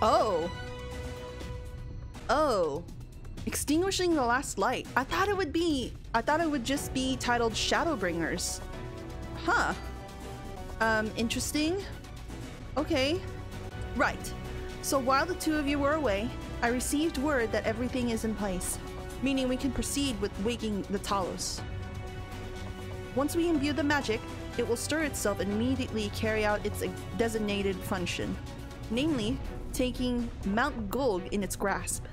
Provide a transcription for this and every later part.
Oh. Oh. Extinguishing the last light. I thought it would just be titled Shadowbringers. Huh. Interesting. Okay. Right. So while the two of you were away, I received word that everything is in place, meaning we can proceed with waking the Talos. Once we imbue the magic, it will stir itself and immediately carry out its designated function, namely, taking Mount Gulg in its grasp.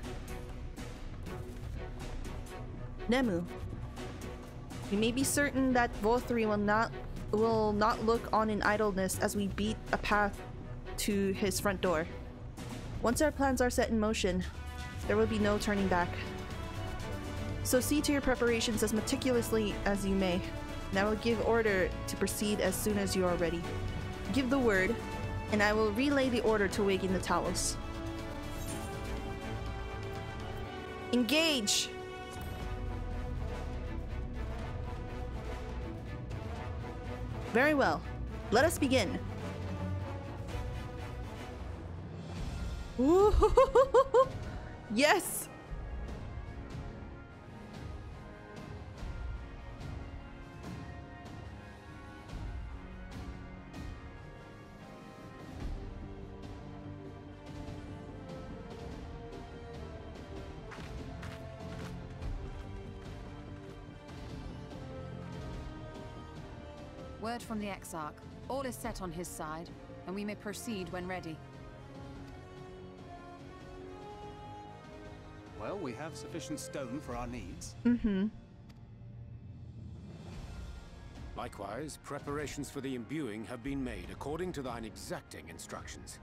Nemu, we may be certain that Vothri will not look on in idleness as we beat a path to his front door. Once our plans are set in motion, there will be no turning back. So see to your preparations as meticulously as you may, and I will give order to proceed as soon as you are ready. Give the word, and I will relay the order to awaken the Talos. Engage! Very well. Let us begin. Ooh, yes! Word from the Exarch. All is set on his side, and we may proceed when ready. Well, we have sufficient stone for our needs. Mm-hmm. Likewise, preparations for the imbuing have been made according to thine exacting instructions.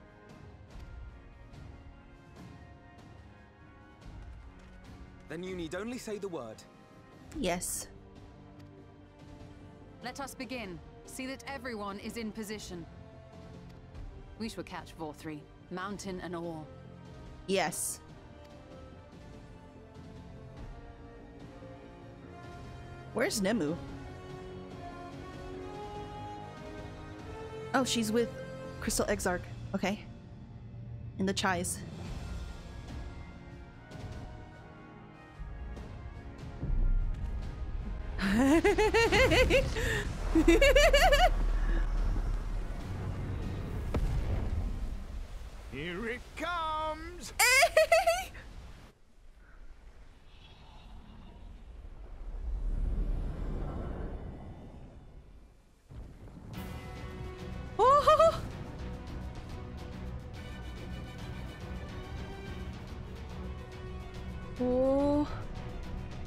Then you need only say the word. Yes. Let us begin. See that everyone is in position. We shall catch Vothri, mountain and all. Yes. Where's Nemu? Oh, she's with Crystal Exarch. Okay. In the chais. Here it comes! Oh! Oh,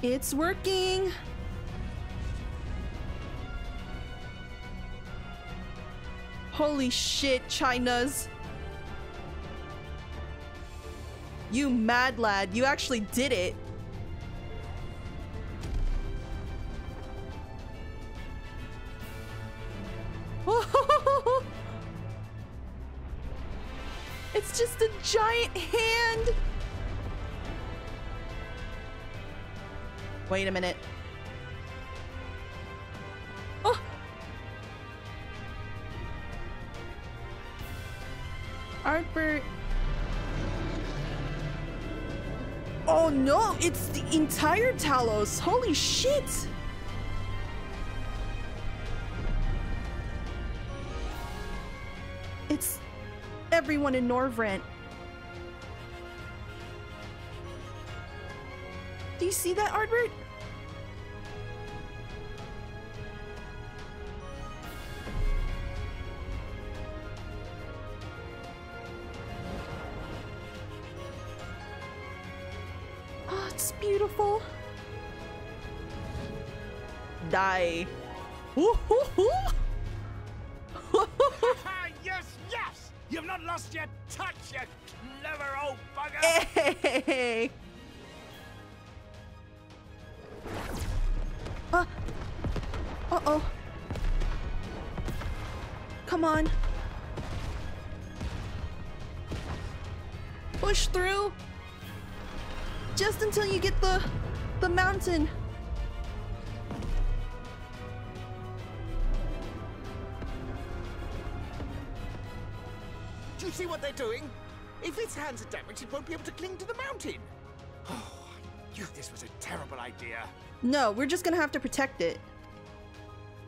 it's working. Holy shit, Chinas. You mad lad, you actually did it. It's just a giant hand. Wait a minute. Oh. Artbert. Oh no, it's the entire Talos. Holy shit. It's everyone in Norvrent. Do you see that, Artbert? Oh, it's beautiful. Die. Yes, yes! You've not lost your touch, you clever old bugger! Hey. Uh-oh. Come on. Push through. Just until you get the mountain. Do you see what they're doing? If its hands are damaged, it won't be able to cling to the mountain. Oh, I knew this was a terrible idea. No, we're just gonna have to protect it.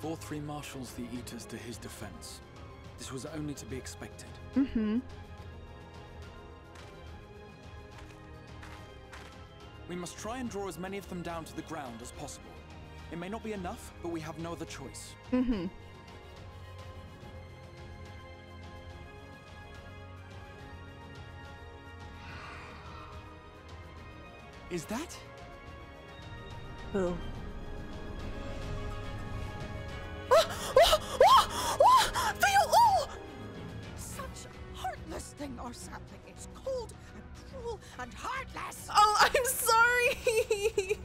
VoR3 marshals the Eaters to his defense. This was only to be expected. Mm-hmm. We must try and draw as many of them down to the ground as possible. It may not be enough, but we have no other choice. Mm-hmm. Is that? Who? Such a heartless thing, our sapling. It's cold and cruel and heartless. Oh, I'm sorry.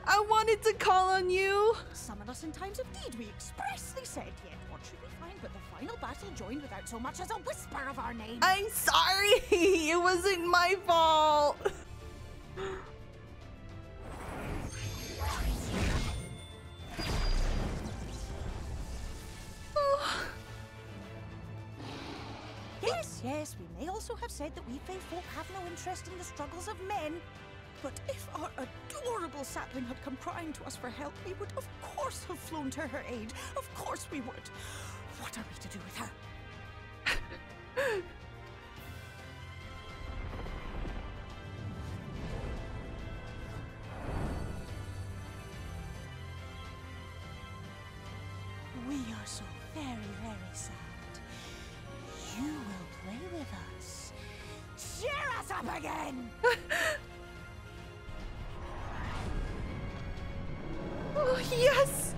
I wanted to call on you. Summon us in times of need, we expressly said. Yet what should we find but the final battle joined without so much as a whisper of our name? I'm sorry. It wasn't my fault. Yes, we may also have said that we Fae folk have no interest in the struggles of men. But if our adorable sapling had come crying to us for help, we would of course have flown to her aid. Of course we would. What are we to do with her? We are so very, very sad. You will play with us. Cheer us up again! Oh, yes!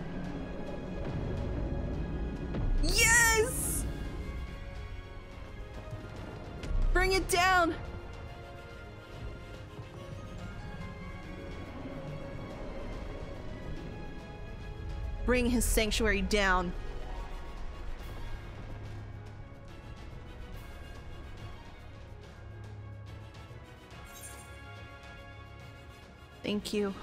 Yes! Bring it down! Bring his sanctuary down. Thank you.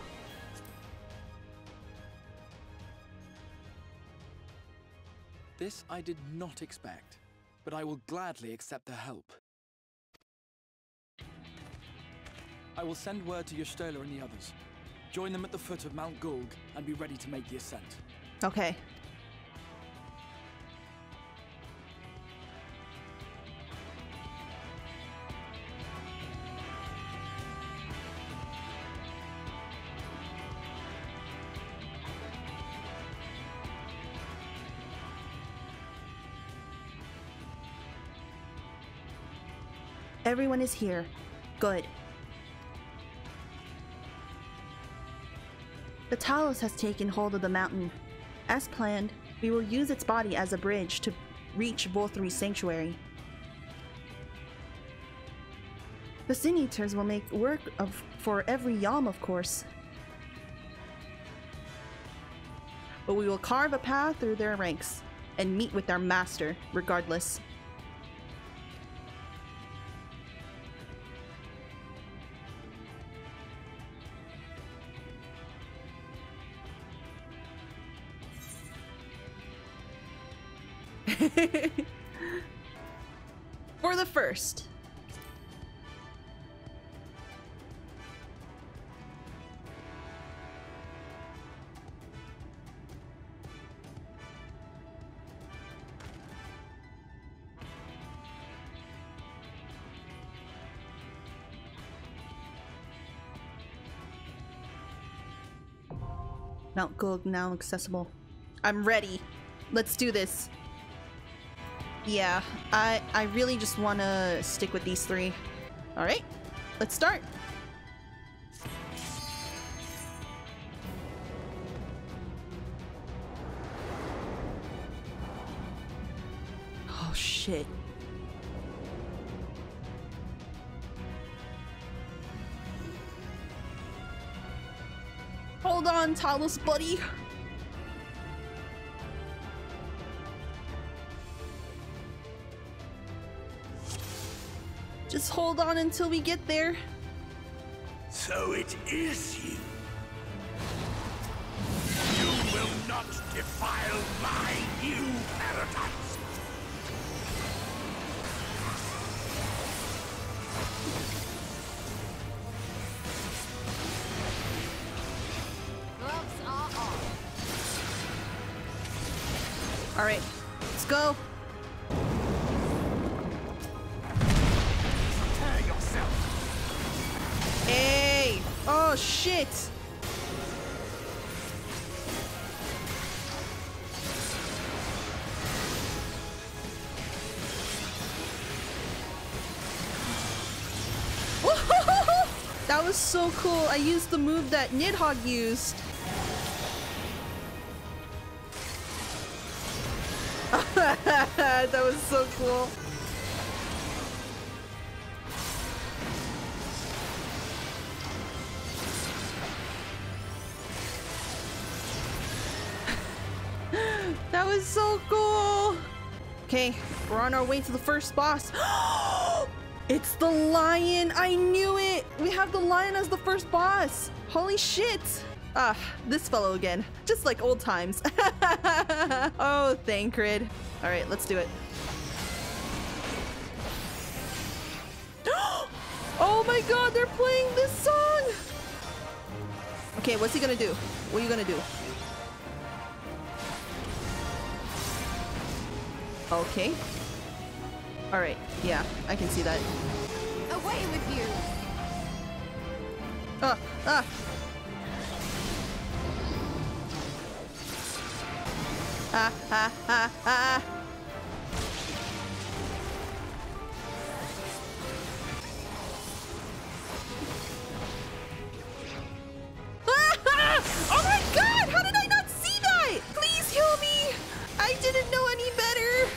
This I did not expect, but I will gladly accept the help. I will send word to Y'shtola and the others. Join them at the foot of Mount Gulg and be ready to make the ascent. Okay. Everyone is here. Good. The Talos has taken hold of the mountain. As planned, we will use its body as a bridge to reach VoR3's sanctuary. The Sin Eaters will make work for every Yalm, of course. But we will carve a path through their ranks and meet with our master, regardless. For the first. Mount Gulg now accessible. I'm ready. Let's do this. Yeah, I really just want to stick with these three. All right, let's start. Oh, shit. Hold on, Talos buddy. Just hold on until we get there. So it is you. You will not defile my new paradise. All right, let's go. Prepare yourself. Hey! Oh shit! That was so cool. I used the move that Nidhogg used. That was so cool. That was so cool. Okay, we're on our way to the first boss. It's the lion. I knew it. We have the lion as the first boss. Holy shit. Ah, this fellow again. Just like old times. Oh, Thancred. All right, let's do it. Oh my god, they're playing this song. Okay, what's he gonna do? What are you gonna do? Okay. All right. Yeah, I can see that. Away with you! Ah! Ah! Ah! Ah! Ah! Ah! Oh my god! How did I not see that? Please heal me! I didn't know any better!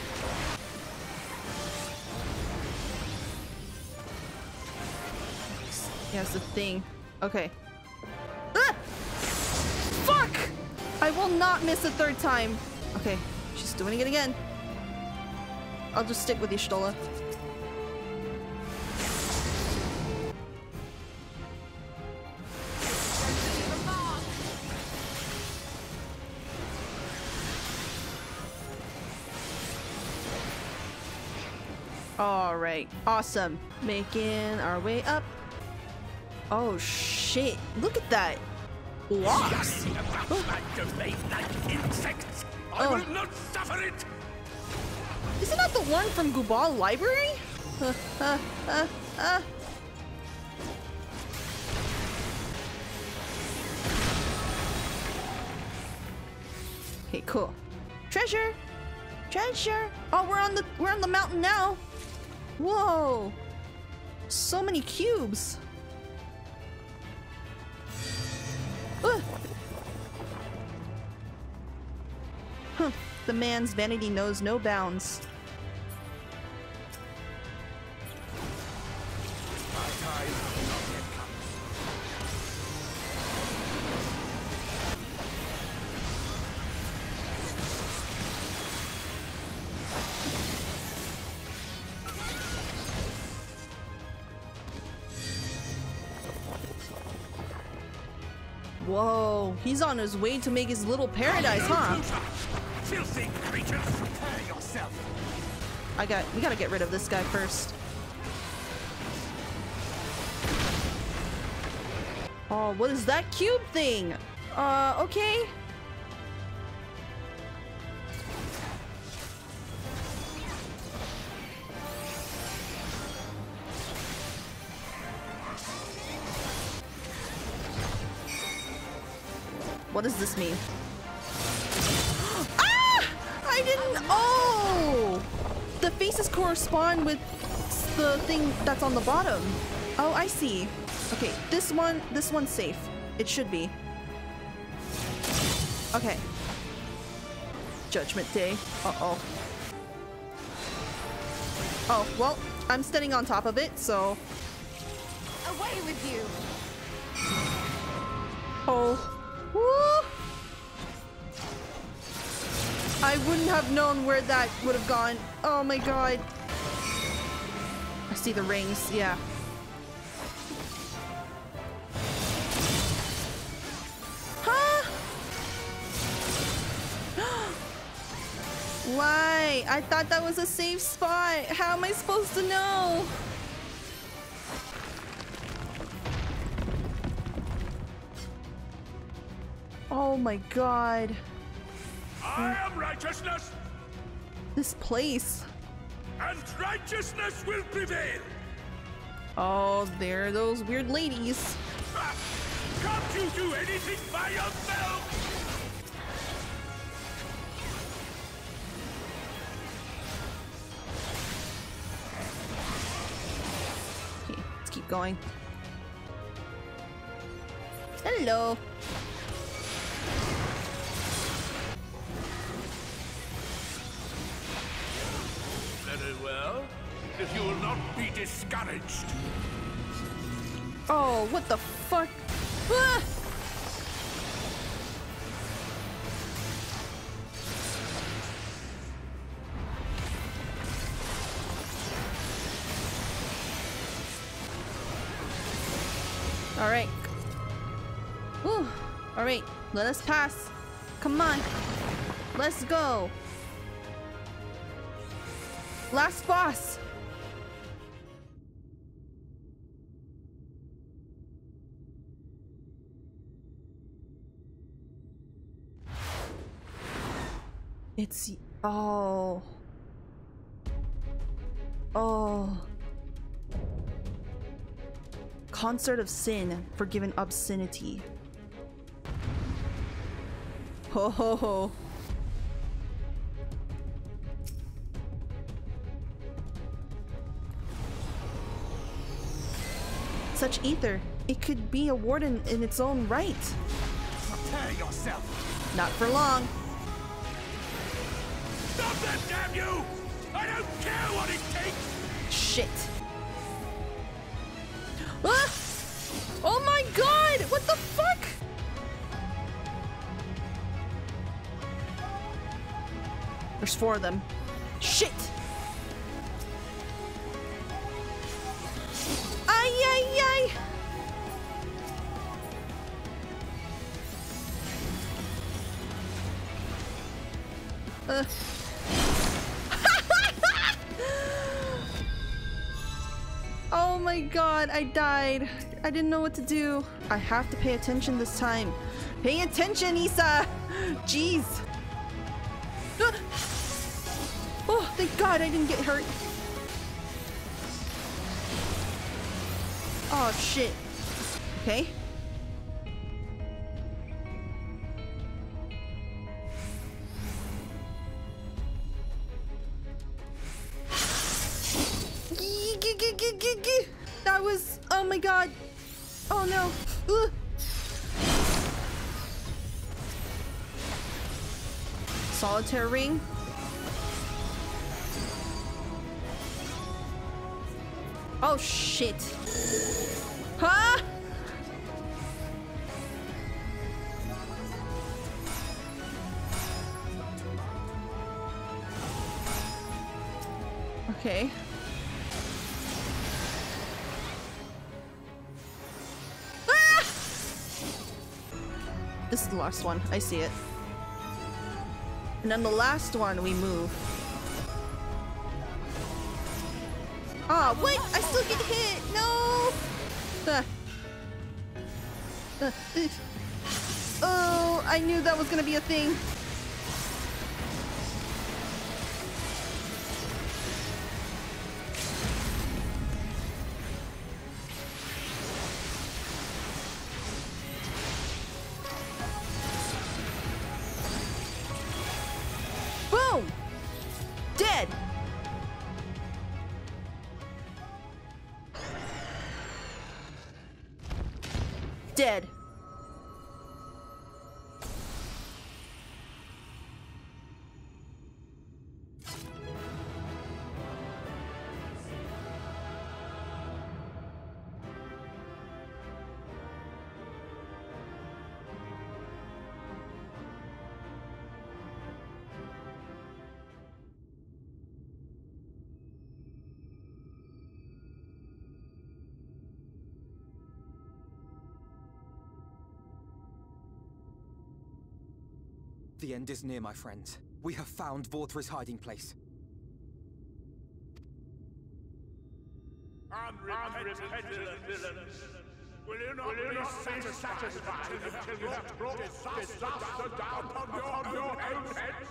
Yeah, it's the thing. Okay. Ah! Fuck! I will not miss a third time. Okay, she's doing it again. I'll just stick with you, Stola. All right, awesome. Making our way up. Oh shit! Look at that. Blocks. I will not suffer it. Isn't that the one from Gubal Library? Okay, cool. Treasure, treasure. Oh, we're on the mountain now. Whoa! So many cubes. Huh. The man's vanity knows no bounds. My time will not yet come. Whoa, he's on his way to make his little paradise, huh? Filthy creatures, prepare yourself. We gotta get rid of this guy first. Oh, what is that cube thing? Okay. What does this mean? Ah! I didn't. Oh! The faces correspond with the thing that's on the bottom. Oh, I see. Okay, this one's safe. It should be. Okay. Judgment Day. Uh-oh. Oh, well, I'm standing on top of it, so. Away with you! Oh. Woo! I wouldn't have known where that would have gone. Oh my god. I see the rings, yeah. Huh? Why? I thought that was a safe spot. How am I supposed to know? Oh my god. I am righteousness. This place. And righteousness will prevail. Oh, there are those weird ladies. Can't you do anything by yourself? Okay, let's keep going. Hello. Very well. If you will not be discouraged. Oh, what the fuck? Ah! All right. Whew. All right, let us pass. Come on. Let's go. Last boss. It's oh. Concert of Sin, forgiven obscenity. Ho ho ho. Such ether. It could be a warden in its own right. Prepare yourself. Not for long. Stop that, damn you! I don't care what it takes! Shit. Ah! Oh my god! What the fuck? There's 4 of them. Shit! Ay, ay, ay! Oh my god, I died. I didn't know what to do. I have to pay attention this time. Pay attention, Issa! Jeez. Ah! Oh, thank god I didn't get hurt. Oh shit. Okay. That was, oh my god. Oh no. Ugh. Solitaire ring. Oh shit. Huh? Okay. Ah! This is the last one. I see it. And then the last one we move. Ah, what? I still get hit. No. Oh, I knew that was gonna be a thing. Boom! Dead! Dead. The end is near, my friends. We have found Vorthra's hiding place. Unrepentant villains! Will you not be satisfied until you have brought disaster down upon your own heads?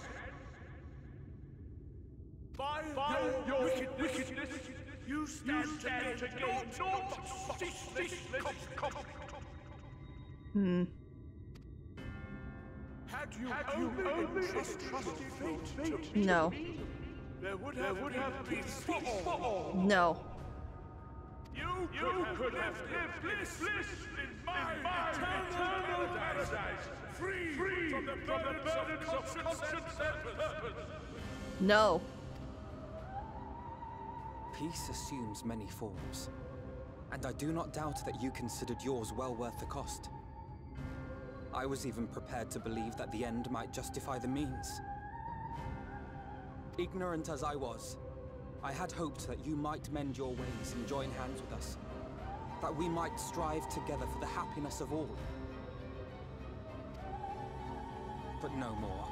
your wickedness. You stand to gain naught but ceaseless Had you only trusted fate? No. There would have been for all. No. You could have lived bliss in my eternal paradise, free from the burdens of conscience and purpose. No. Peace assumes many forms, and I do not doubt that you considered yours well worth the cost. I was even prepared to believe that the end might justify the means. Ignorant as I was, I had hoped that you might mend your ways and join hands with us, that we might strive together for the happiness of all. But no more.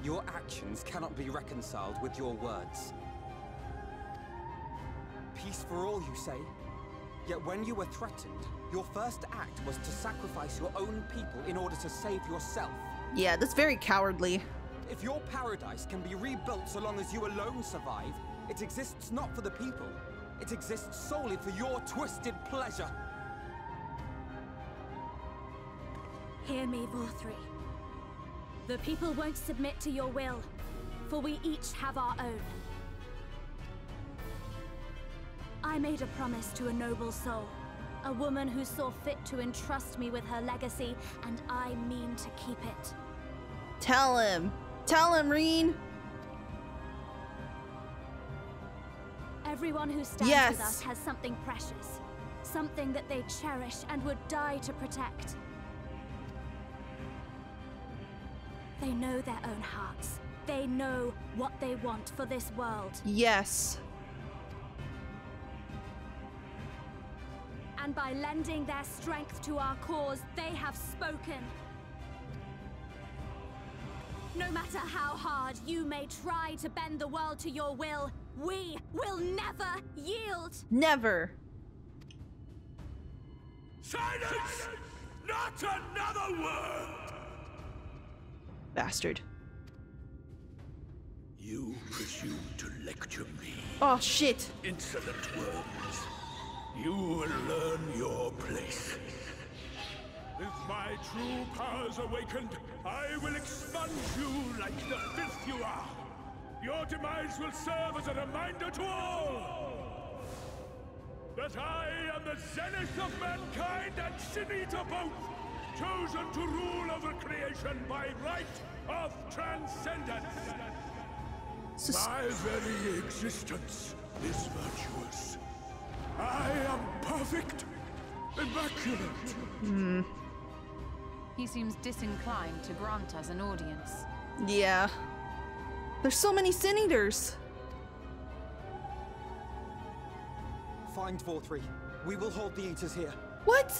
Your actions cannot be reconciled with your words. Peace for all, you say? Yet when you were threatened, your first act was to sacrifice your own people in order to save yourself. Yeah, that's very cowardly. If your paradise can be rebuilt so long as you alone survive, it exists not for the people. It exists solely for your twisted pleasure. Hear me, Vorthri. The people won't submit to your will, for we each have our own. I made a promise to a noble soul, a woman who saw fit to entrust me with her legacy, and I mean to keep it. Tell him. Tell him, Reen. Everyone who stands with us has something precious, something that they cherish and would die to protect. They know their own hearts. They know what they want for this world. Yes. And by lending their strength to our cause, they have spoken. No matter how hard you may try to bend the world to your will, we will never yield. Never. Silence! Not another word! Bastard. You presume to lecture me. Oh, shit. Insolent words. You will learn your place. If my true powers awakened, I will expunge you like the filth you are. Your demise will serve as a reminder to all that I am the zenith of mankind and Sin-Eater both, chosen to rule over creation by right of transcendence. My very existence is virtuous. I am perfect, immaculate. He seems disinclined to grant us an audience. Yeah. There's so many Sin-Eaters. Find Vorthri. We will hold the Eaters here. What?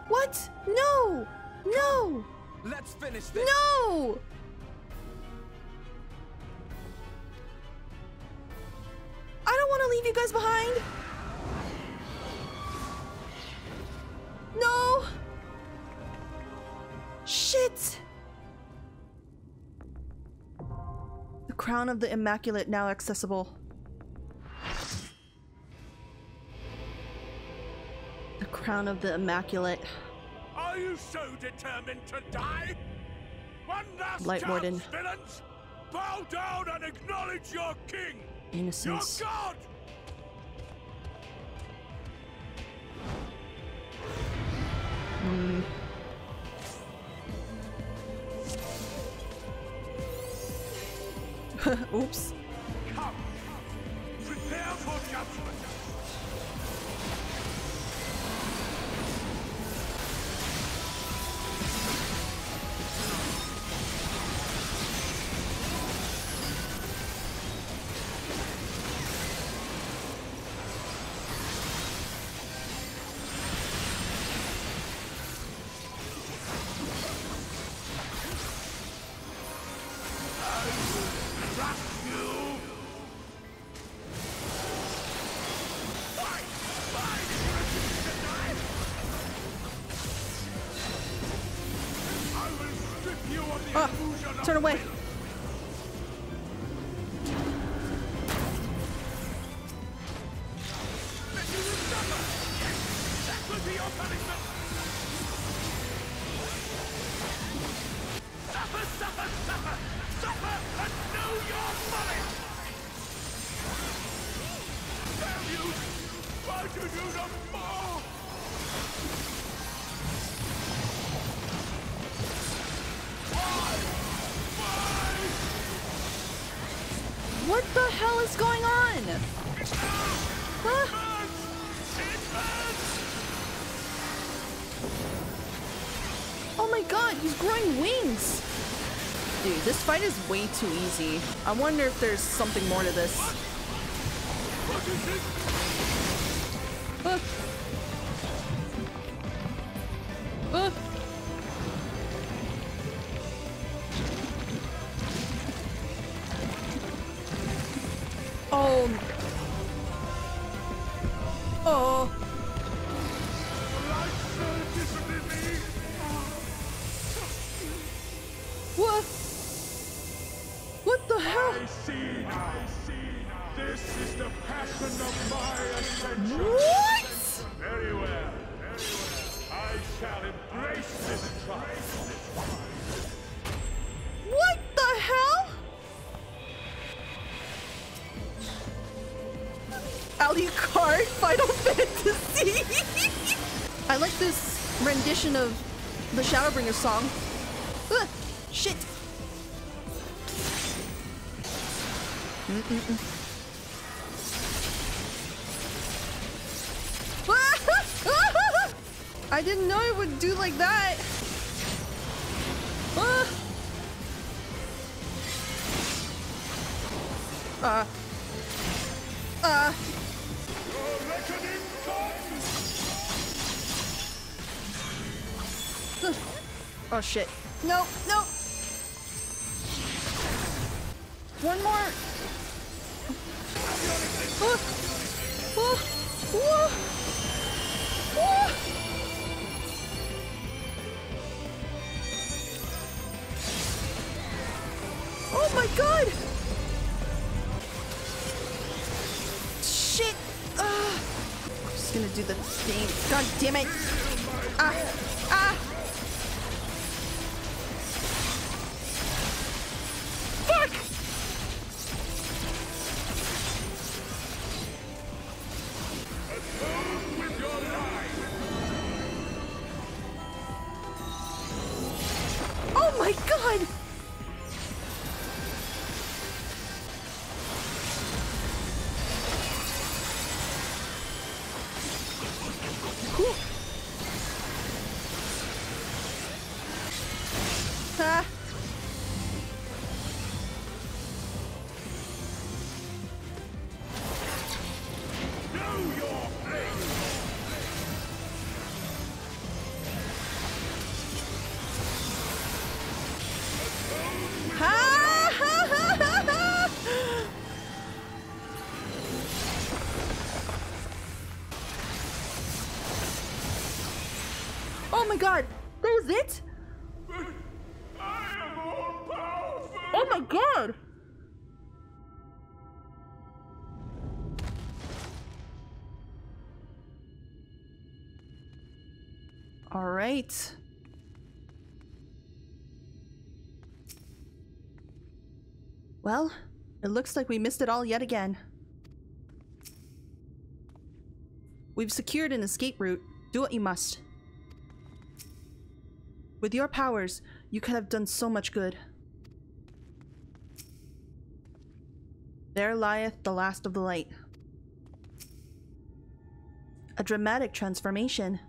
What? No! No! Let's finish this! No! I don't want to leave you guys behind. No! Shit! The Crown of the Immaculate now accessible. The Crown of the Immaculate. Are you so determined to die? One last Light chance, Warden. villains! Bow down and acknowledge your king! Innocence. Your god! Oops. Come! Prepare for judgment! Turn away. your punishment! Suffer, suffer, suffer! Suffer and know your folly! Damn you! Why'd you do no more? What the hell is going on? Huh? Oh my god, he's growing wings! Dude, this fight is way too easy. I wonder if there's something more to this. Oh. Oh. What? What the hell? I see. This is the passion of my ascension. What? Very well. I shall embrace this triumph. What the hell? Alucard Final Fantasy. I like this rendition of the Shadowbringers song. Shit. I didn't know it would do like that. Oh shit. No, no. One more. Oh my god. Shit. I'm just gonna do the thing. God damn it. Fuck! Oh my god! Oh my god, that was it? I am all powerful. Oh my god! All right. Well, it looks like we missed it all yet again. We've secured an escape route. Do what you must. With your powers, you could have done so much good. There lieth the last of the light. A dramatic transformation.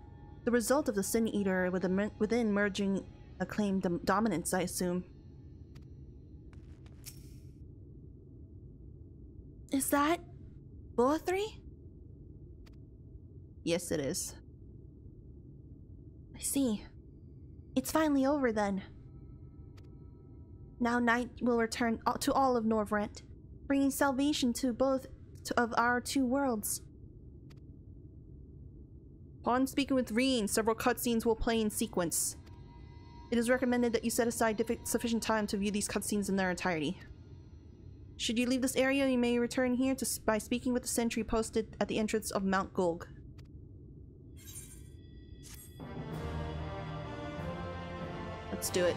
The result of the Sin Eater within merging acclaimed dominance, I assume. Is that BO3? Yes, it is. I see. It's finally over then. Now night will return to all of Norvrent, bringing salvation to both of our two worlds. Upon speaking with Reen, several cutscenes will play in sequence. It is recommended that you set aside sufficient time to view these cutscenes in their entirety. Should you leave this area, you may return here by speaking with the sentry posted at the entrance of Mount Gulg. Let's do it.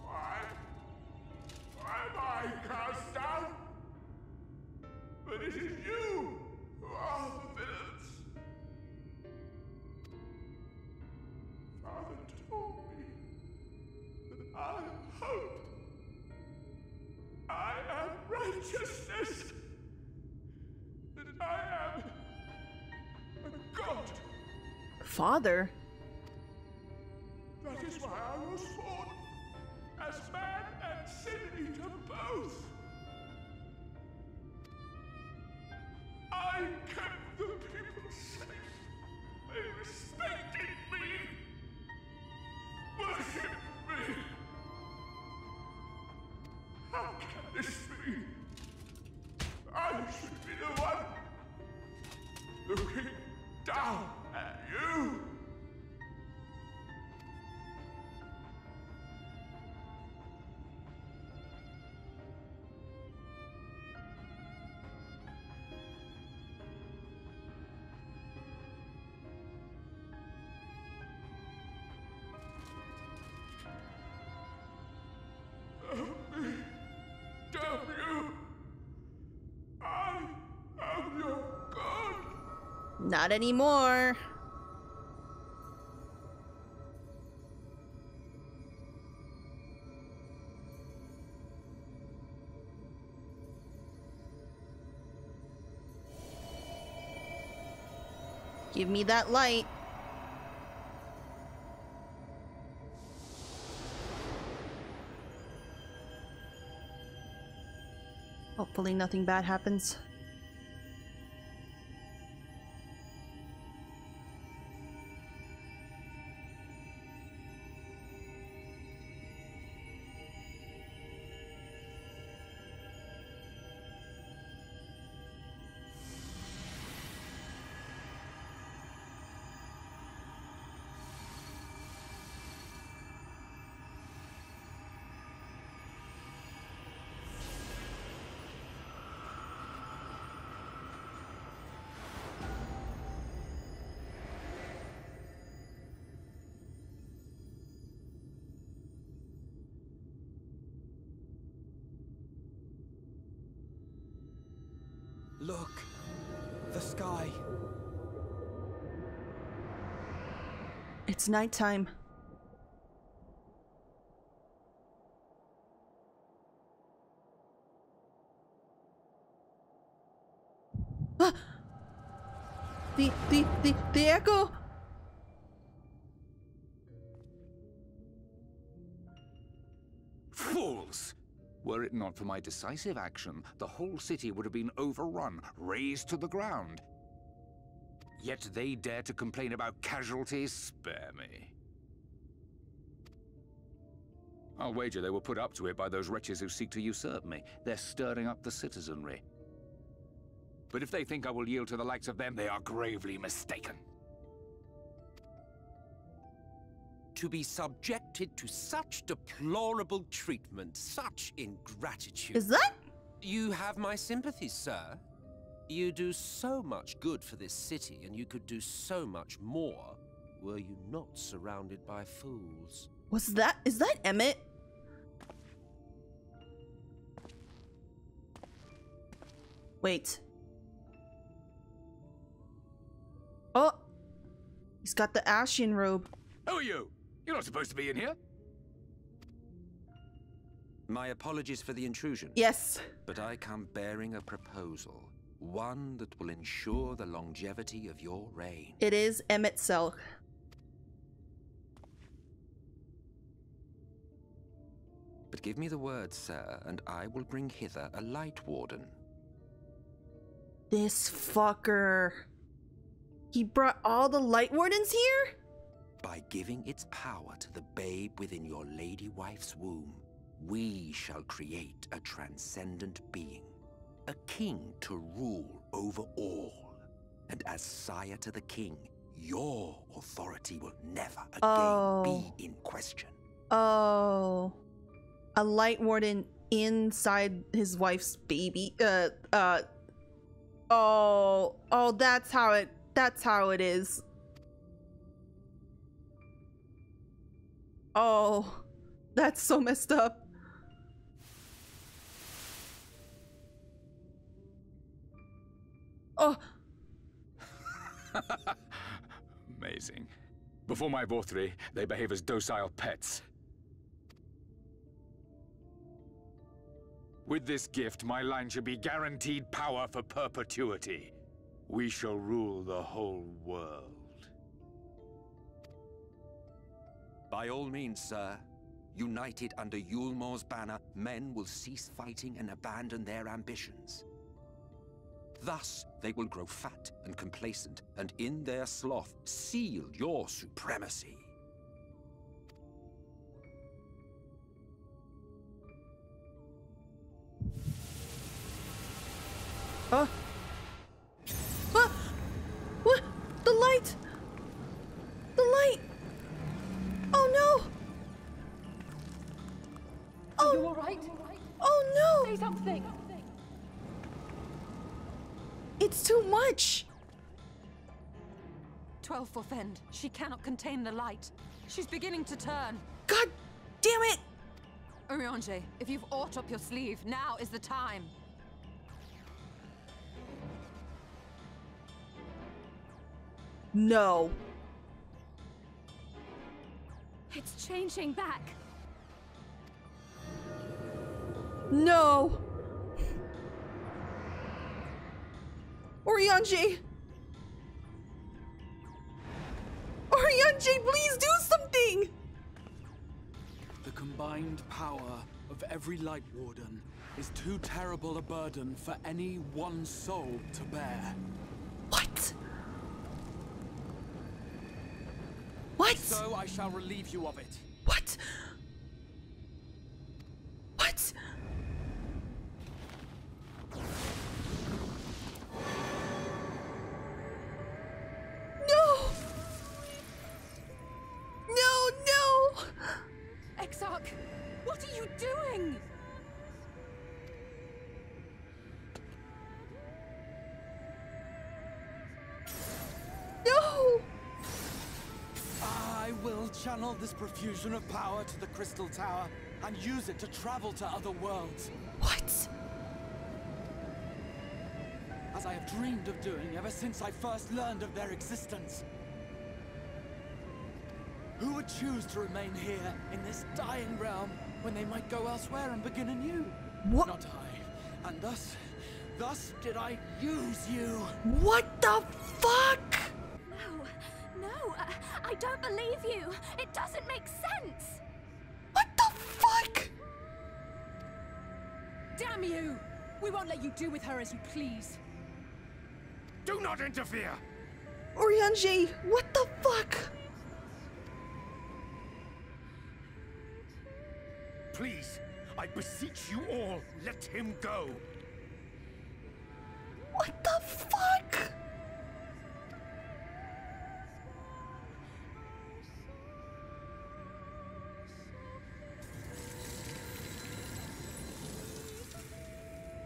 Why am I cast down? But it is you who are the villains. Father told me that I am hope. I am righteousness. That I am a god. Father? That is why I was born. As man and sin eater both. I kept the people safe. They respected me. Worshipped me. How can this be? I should be the one looking down at you. Damn you! I am your god! Not anymore. Give me that light. Hopefully nothing bad happens. Look, the sky. It's nighttime. Ah! The echo. Fools! Were it not for my decisive action, the whole city would have been overrun, razed to the ground. Yet they dare to complain about casualties? Spare me. I'll wager they were put up to it by those wretches who seek to usurp me. They're stirring up the citizenry. But if they think I will yield to the likes of them, they are gravely mistaken. To be subjected to such deplorable treatment, such ingratitude. Is that? You have my sympathies, sir. You do so much good for this city, and you could do so much more were you not surrounded by fools. Is that Emet? Wait. Oh! He's got the Ashen robe. Who are you? You're not supposed to be in here. My apologies for the intrusion. Yes. But I come bearing a proposal. One that will ensure the longevity of your reign. It is Emet Selch. But give me the word, sir, and I will bring hither a light warden. This fucker. He brought all the light wardens here? By giving its power to the babe within your lady wife's womb, we shall create a transcendent being. A king to rule over all. And as sire to the king, your authority will never again be in question. Oh. A light warden inside his wife's baby. Oh, that's how it is. Oh, that's so messed up. Oh. Amazing. Before my Vorthri, they behave as docile pets. With this gift, my line shall be guaranteed power for perpetuity. We shall rule the whole world. By all means, sir. United under Yulmor's banner, men will cease fighting and abandon their ambitions. Thus, they will grow fat and complacent, and in their sloth, seal your supremacy. What? The light! The light! Oh no! Are you alright? Oh no! Say something! It's too much! 12 for Fend. She cannot contain the light. She's beginning to turn. God damn it! Urianger, if you've aught up your sleeve, now is the time. No. It's changing back. No. Urianger! Urianger, please do something! The combined power of every Light Warden is too terrible a burden for any one soul to bear. What? What? So I shall relieve you of it. What? What? No! No, no! Exarch, what are you doing? No! I will channel this profusion of power to the Crystal Tower and use it to travel to other worlds. What? As I have dreamed of doing ever since I first learned of their existence. Who would choose to remain here in this dying realm when they might go elsewhere and begin anew? What? Not I. And thus did I use you. What the fuck? No, I don't believe you. It doesn't make sense. What the fuck? Damn you! We won't let you do with her as you please. Do not interfere! Urianger, what the fuck? Please, I beseech you all, let him go! What the fuck?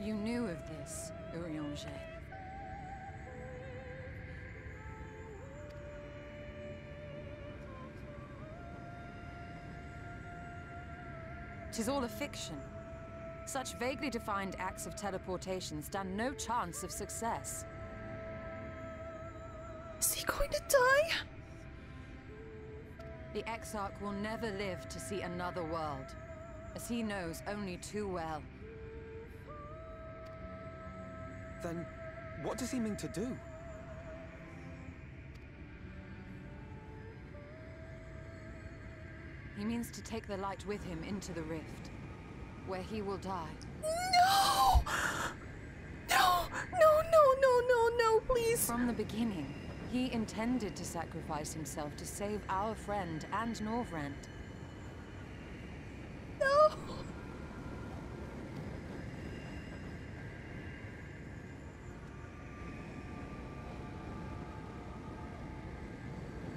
You knew of this, Urianger. 'Tis all a fiction. Such vaguely defined acts of teleportation stand no chance of success. Is he going to die? The Exarch will never live to see another world, as he knows only too well. Then, what does he mean to do? He means to take the light with him into the rift, where he will die. No! No! No, no, no, no, no, please! From the beginning, he intended to sacrifice himself to save our friend and Norvrend. No!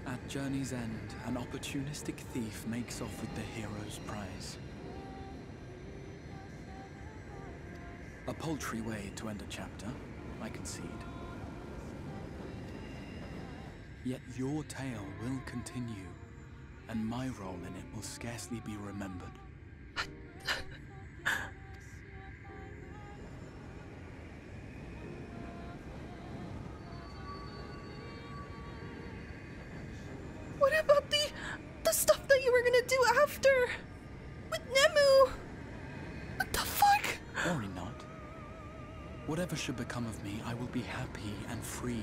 At journey's end, an opportunistic thief makes off with the hero's prize. A paltry way to end a chapter, I concede. Yet your tale will continue, and my role in it will scarcely be remembered. What about the stuff that you were gonna do after? With Nemu? What the fuck? Worry not. Whatever should become of me, I will be happy and free,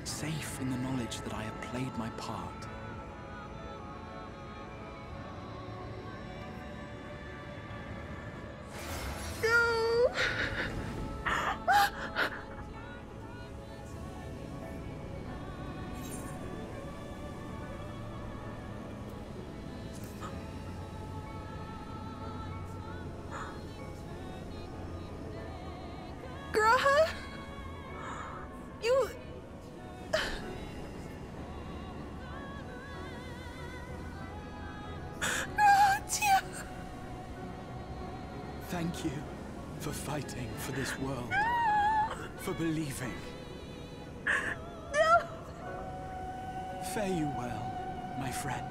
safe in the knowledge that I have played my part. No! Graha? You... Tia. Thank you for fighting for this world, for believing. No! Fare you well, my friend.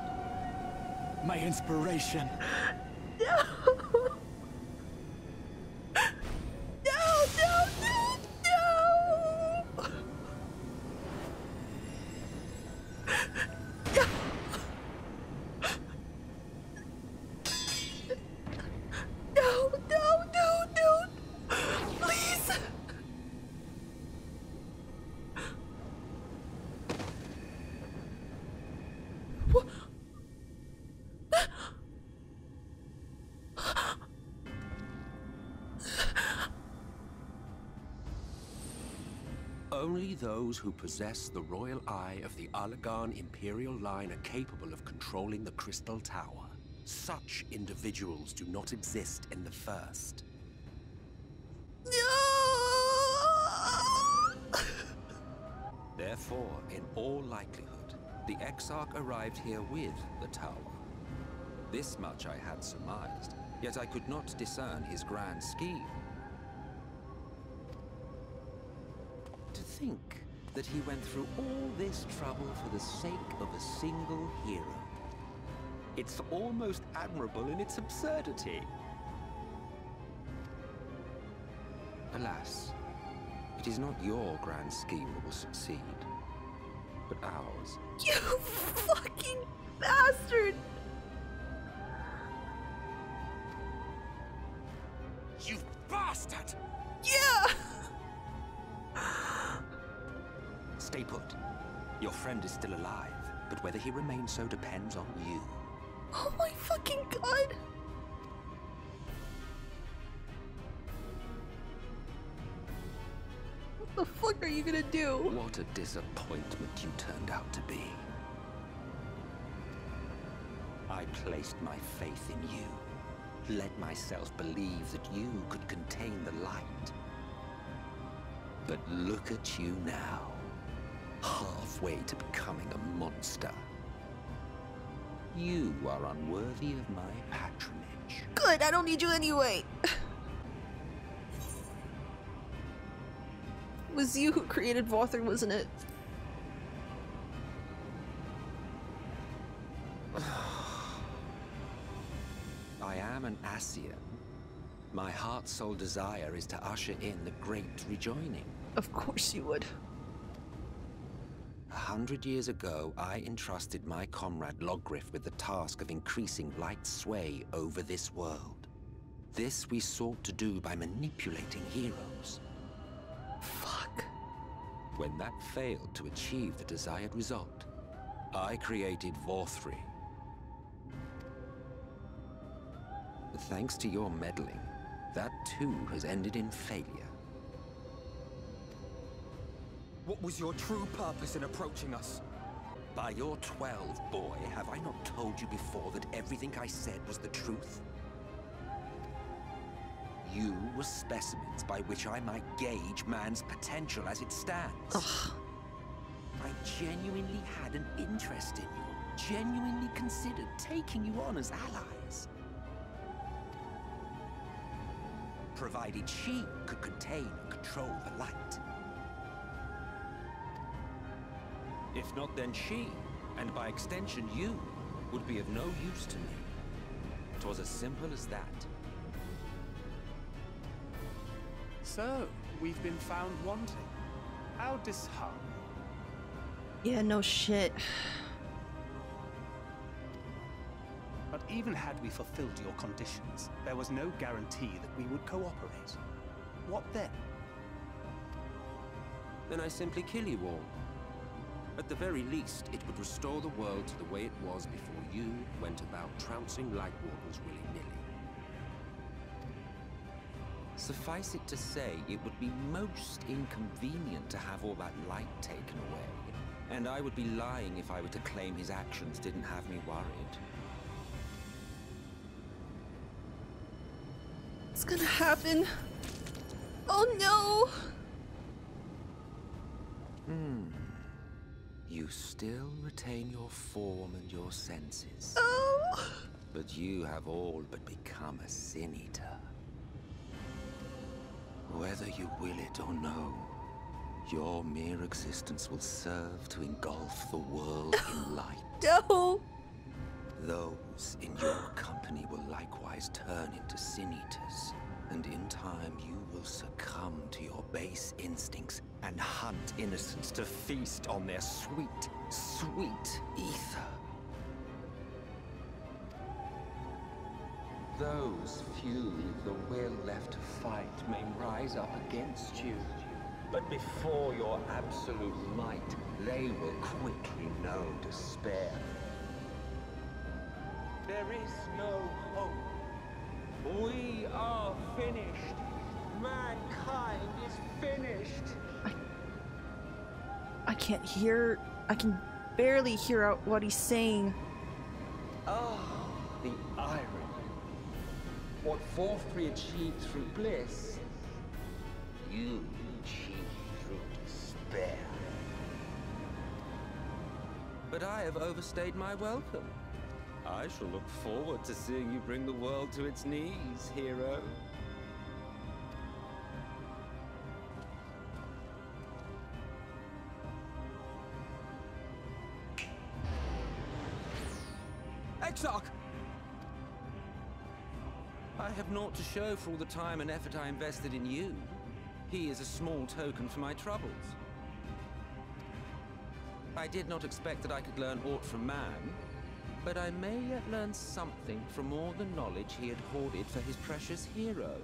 My inspiration. No! No, no, no, no! No, no, no, no! Please! What? Only those who possess the royal eye of the Allagan Imperial line are capable of controlling the Crystal Tower. Such individuals do not exist in the First. Therefore, in all likelihood, the Exarch arrived here with the tower. This much I had surmised, yet I could not discern his grand scheme. To think that he went through all this trouble for the sake of a single hero. It's almost admirable in its absurdity. Alas, it is not your grand scheme that will succeed, but ours. You fucking bastard! You bastard! Yeah! Stay put. Your friend is still alive, but whether he remains so depends on you. Oh my fucking god! What the fuck are you gonna do? What a disappointment you turned out to be. I placed my faith in you. Let myself believe that you could contain the light. But look at you now. Halfway to becoming a monster. You are unworthy of my patronage. Good, I don't need you anyway. It was you who created Vauthor, wasn't it? I am an Ascian. My heart's sole desire is to usher in the great rejoining. Of course you would. 100 years ago, I entrusted my comrade Logriff with the task of increasing light's sway over this world. This we sought to do by manipulating heroes. Fuck. When that failed to achieve the desired result, I created Vauthor. Thanks to your meddling, that too has ended in failure. What was your true purpose in approaching us? By your 12, boy, have I not told you before that everything I said was the truth? You were specimens by which I might gauge man's potential as it stands. Ugh. I genuinely had an interest in you, genuinely considered taking you on as allies. provided she could contain and control the light. If not, then she, and by extension you, would be of no use to me. 'Twas as simple as that. So, we've been found wanting. How disheartening. Yeah, no shit. But even had we fulfilled your conditions, there was no guarantee that we would cooperate. What then? Then I simply kill you all. At the very least, it would restore the world to the way it was before you went about trouncing Light Wardens willy-nilly. Suffice it to say, it would be most inconvenient to have all that light taken away. And I would be lying if I were to claim his actions didn't have me worried. What's gonna happen? Oh no! You still retain your form and your senses. Oh! But you have all but become a Sin Eater. Whether you will it or no, your mere existence will serve to engulf the world in light. No! Those in your company will likewise turn into Sin Eaters, and in time you will succumb to your base instincts and hunt innocents to feast on their sweet, sweet ether. Those few with the will left to fight may rise up against you, but before your absolute might, they will quickly know despair. There is no hope. We are finished. Mankind is finished. I can't hear. I can barely hear out what he's saying. Ah, the irony. What fourth we achieved through bliss, you achieved through despair. But I have overstayed my welcome. I shall look forward to seeing you bring the world to its knees, hero. Exarch! I have naught to show for all the time and effort I invested in you. He is a small token for my troubles. I did not expect that I could learn aught from man, but I may yet learn something from all the knowledge he had hoarded for his precious hero.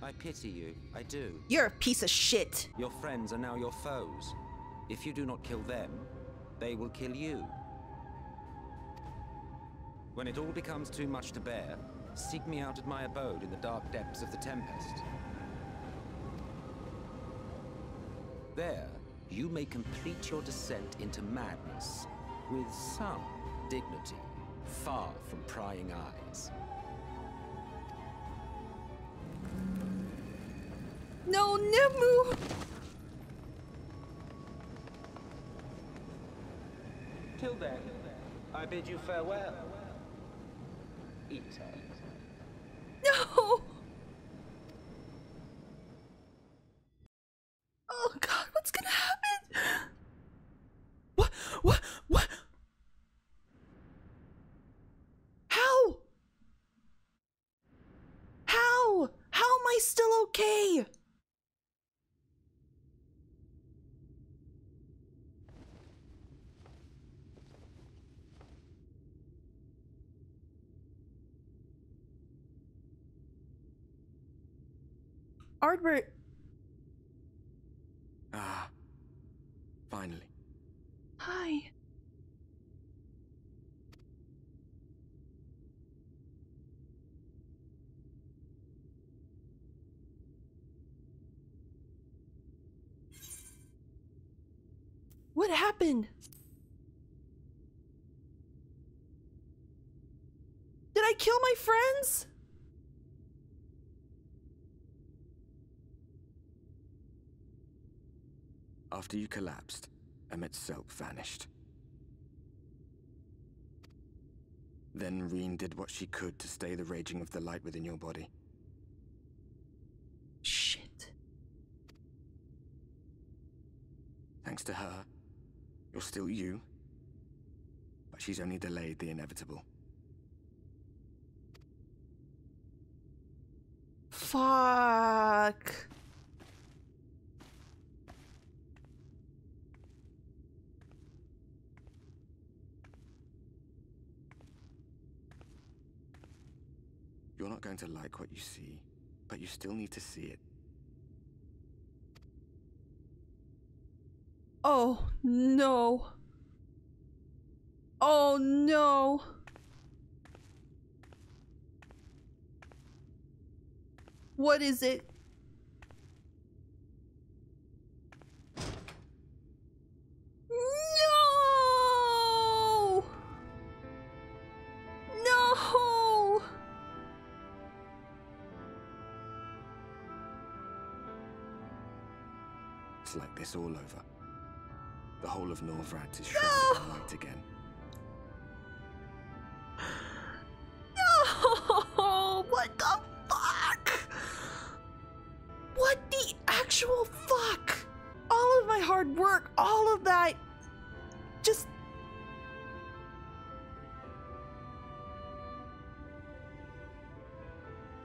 I pity you, I do. You're a piece of shit. Your friends are now your foes. If you do not kill them, they will kill you. When it all becomes too much to bear, seek me out at my abode in the dark depths of the Tempest. There, you may complete your descent into madness with some dignity, far from prying eyes. No, Nemu! Till then, I bid you farewell. Eater. No! Oh god, what's gonna happen? What? How? How am I still okay? Ardbert. Ah, finally. Hi. What happened? Did I kill my friends? After you collapsed, Emet's selch vanished. Then Reen did what she could to stay the raging of the light within your body. Shit. Thanks to her, you're still you, but she's only delayed the inevitable. Fuck. You're not going to like what you see, but you still need to see it. Oh no. Oh no. What is it? No! No! It's like this all over. The whole of Norvrad is shrouded in light again. No! What the fuck? What the actual fuck? All of my hard work, all of that, just...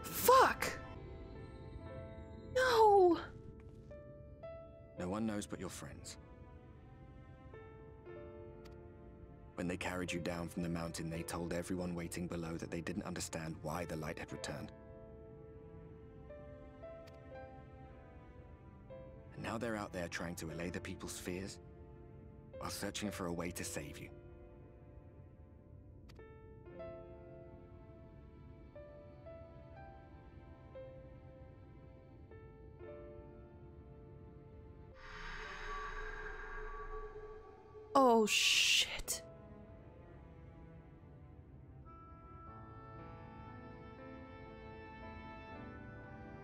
Fuck! No! No one knows but your friends. When they carried you down from the mountain, they told everyone waiting below that they didn't understand why the light had returned. And now they're out there trying to allay the people's fears, while searching for a way to save you. Oh shit.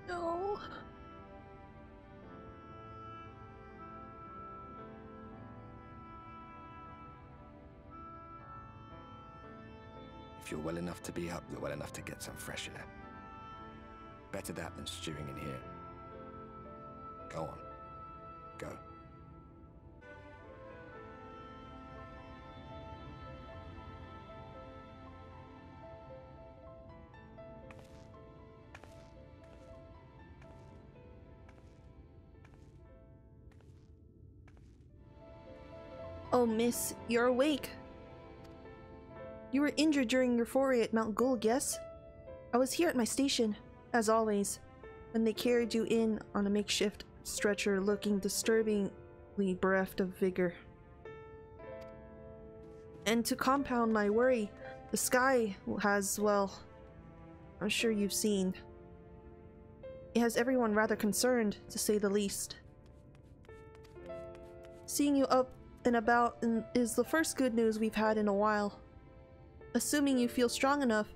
No. If you're well enough to be up, you're well enough to get some fresh air. Better that than stewing in here. Go on. Go. Oh, miss, you're awake. You were injured during your foray at Mount Gulg, yes? I was here at my station, as always, when they carried you in on a makeshift stretcher looking disturbingly bereft of vigor. And to compound my worry, the sky has, well, I'm sure you've seen. It has everyone rather concerned, to say the least. Seeing you up and about is the first good news we've had in a while. Assuming you feel strong enough,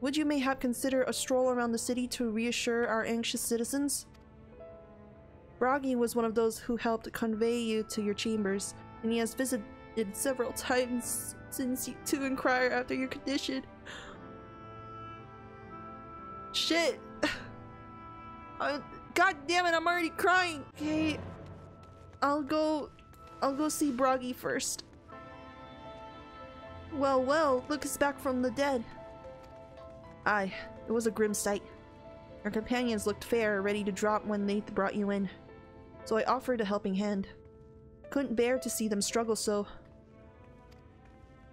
would you mayhap consider a stroll around the city to reassure our anxious citizens? Bragi was one of those who helped convey you to your chambers, and he has visited several times since to inquire after your condition. Shit! God damn it, I'm already crying! Okay, I'll go see Bragi first. Well, look us back from the dead. Aye, it was a grim sight. Our companions looked fair, ready to drop when they brought you in. So I offered a helping hand. Couldn't bear to see them struggle so.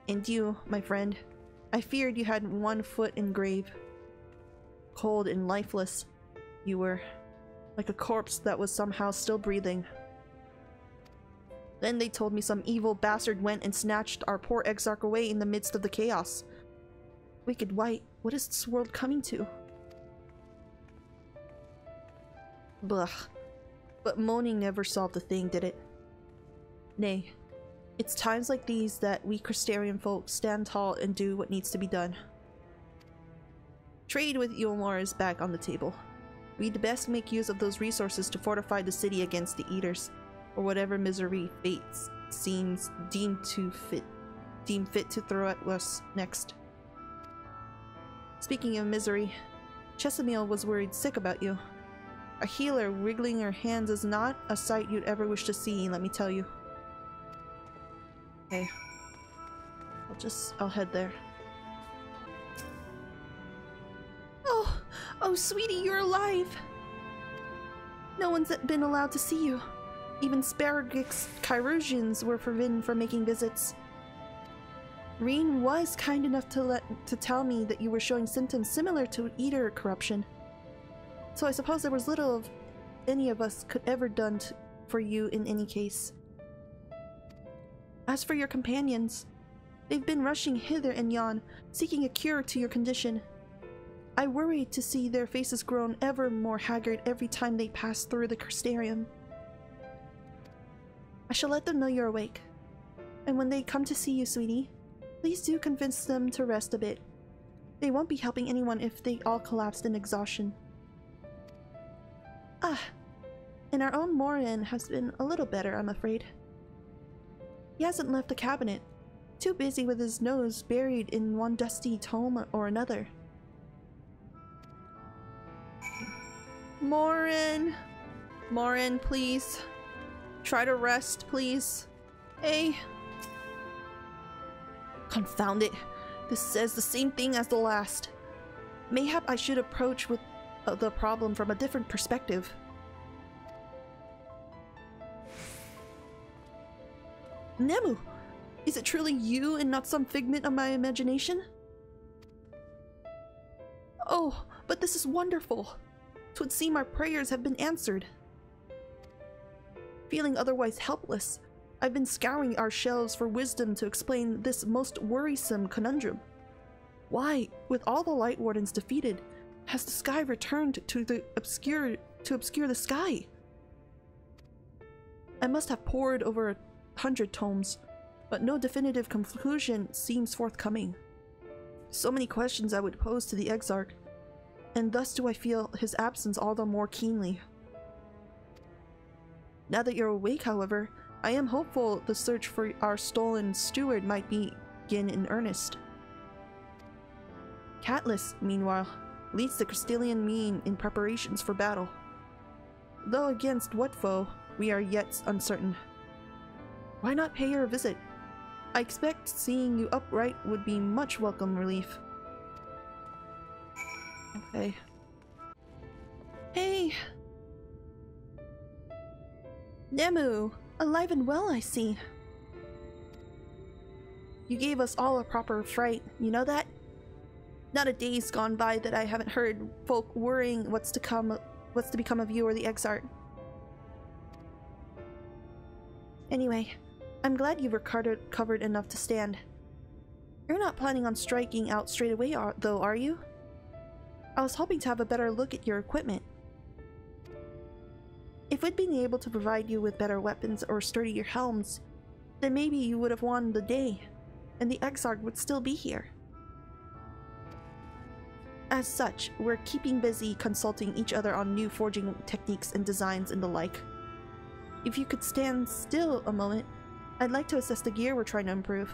And you, my friend, I feared you had one foot in grave. Cold and lifeless, you were, like a corpse that was somehow still breathing. Then they told me some evil bastard went and snatched our poor Exarch away in the midst of the chaos. Wicked White, what is this world coming to? Blah. But moaning never solved the thing, did it? Nay, it's times like these that we Crystarian folk stand tall and do what needs to be done. Trade with Eulmar is back on the table. We'd best make use of those resources to fortify the city against the Eaters. or whatever misery fates seems deemed fit to throw at us next. Speaking of misery, Chesamil was worried sick about you. A healer wriggling her hands is not a sight you'd ever wish to see, let me tell you. Okay. I'll head there. Oh, sweetie, you're alive! No one's been allowed to see you. Even Sparagix Chirurgians were forbidden from making visits. Reen was kind enough to tell me that you were showing symptoms similar to eater corruption. So I suppose there was little of any of us could ever done for you in any case. As for your companions, they've been rushing hither and yon, seeking a cure to your condition. I worry to see their faces grown ever more haggard every time they pass through the Crystarium. I shall let them know you're awake. And when they come to see you, sweetie, please do convince them to rest a bit. They won't be helping anyone if they all collapsed in exhaustion. And our own Morin has been a little better, I'm afraid. He hasn't left the cabinet, too busy with his nose buried in one dusty tome or another. Morin! Morin, please. Try to rest, please. Hey. Confound it. This says the same thing as the last. Mayhap I should approach with the problem from a different perspective. Nemu! Is it truly you and not some figment of my imagination? Oh, but this is wonderful! 'Twould seem our prayers have been answered. Feeling otherwise helpless, I've been scouring our shelves for wisdom to explain this most worrisome conundrum. Why, with all the Light Wardens defeated, has the sky returned to obscure the sky? I must have pored over 100 tomes, but no definitive conclusion seems forthcoming. So many questions I would pose to the Exarch, and thus do I feel his absence all the more keenly. Now that you're awake, however, I am hopeful the search for our stolen steward might begin in earnest. Catelys, meanwhile, leads the Crystalian mean in preparations for battle. Though against what foe, we are yet uncertain. Why not pay her a visit? I expect seeing you upright would be much welcome relief. Okay. Hey! Nemu! Alive and well, I see. You gave us all a proper fright, you know that? Not a day's gone by that I haven't heard folk worrying what's to become of you or the Exarch. Anyway, I'm glad you've recovered enough to stand. You're not planning on striking out straight away, though, are you? I was hoping to have a better look at your equipment. If we'd been able to provide you with better weapons or sturdier helms, then maybe you would have won the day, and the Exarch would still be here. As such, we're keeping busy consulting each other on new forging techniques and designs and the like. If you could stand still a moment, I'd like to assess the gear we're trying to improve.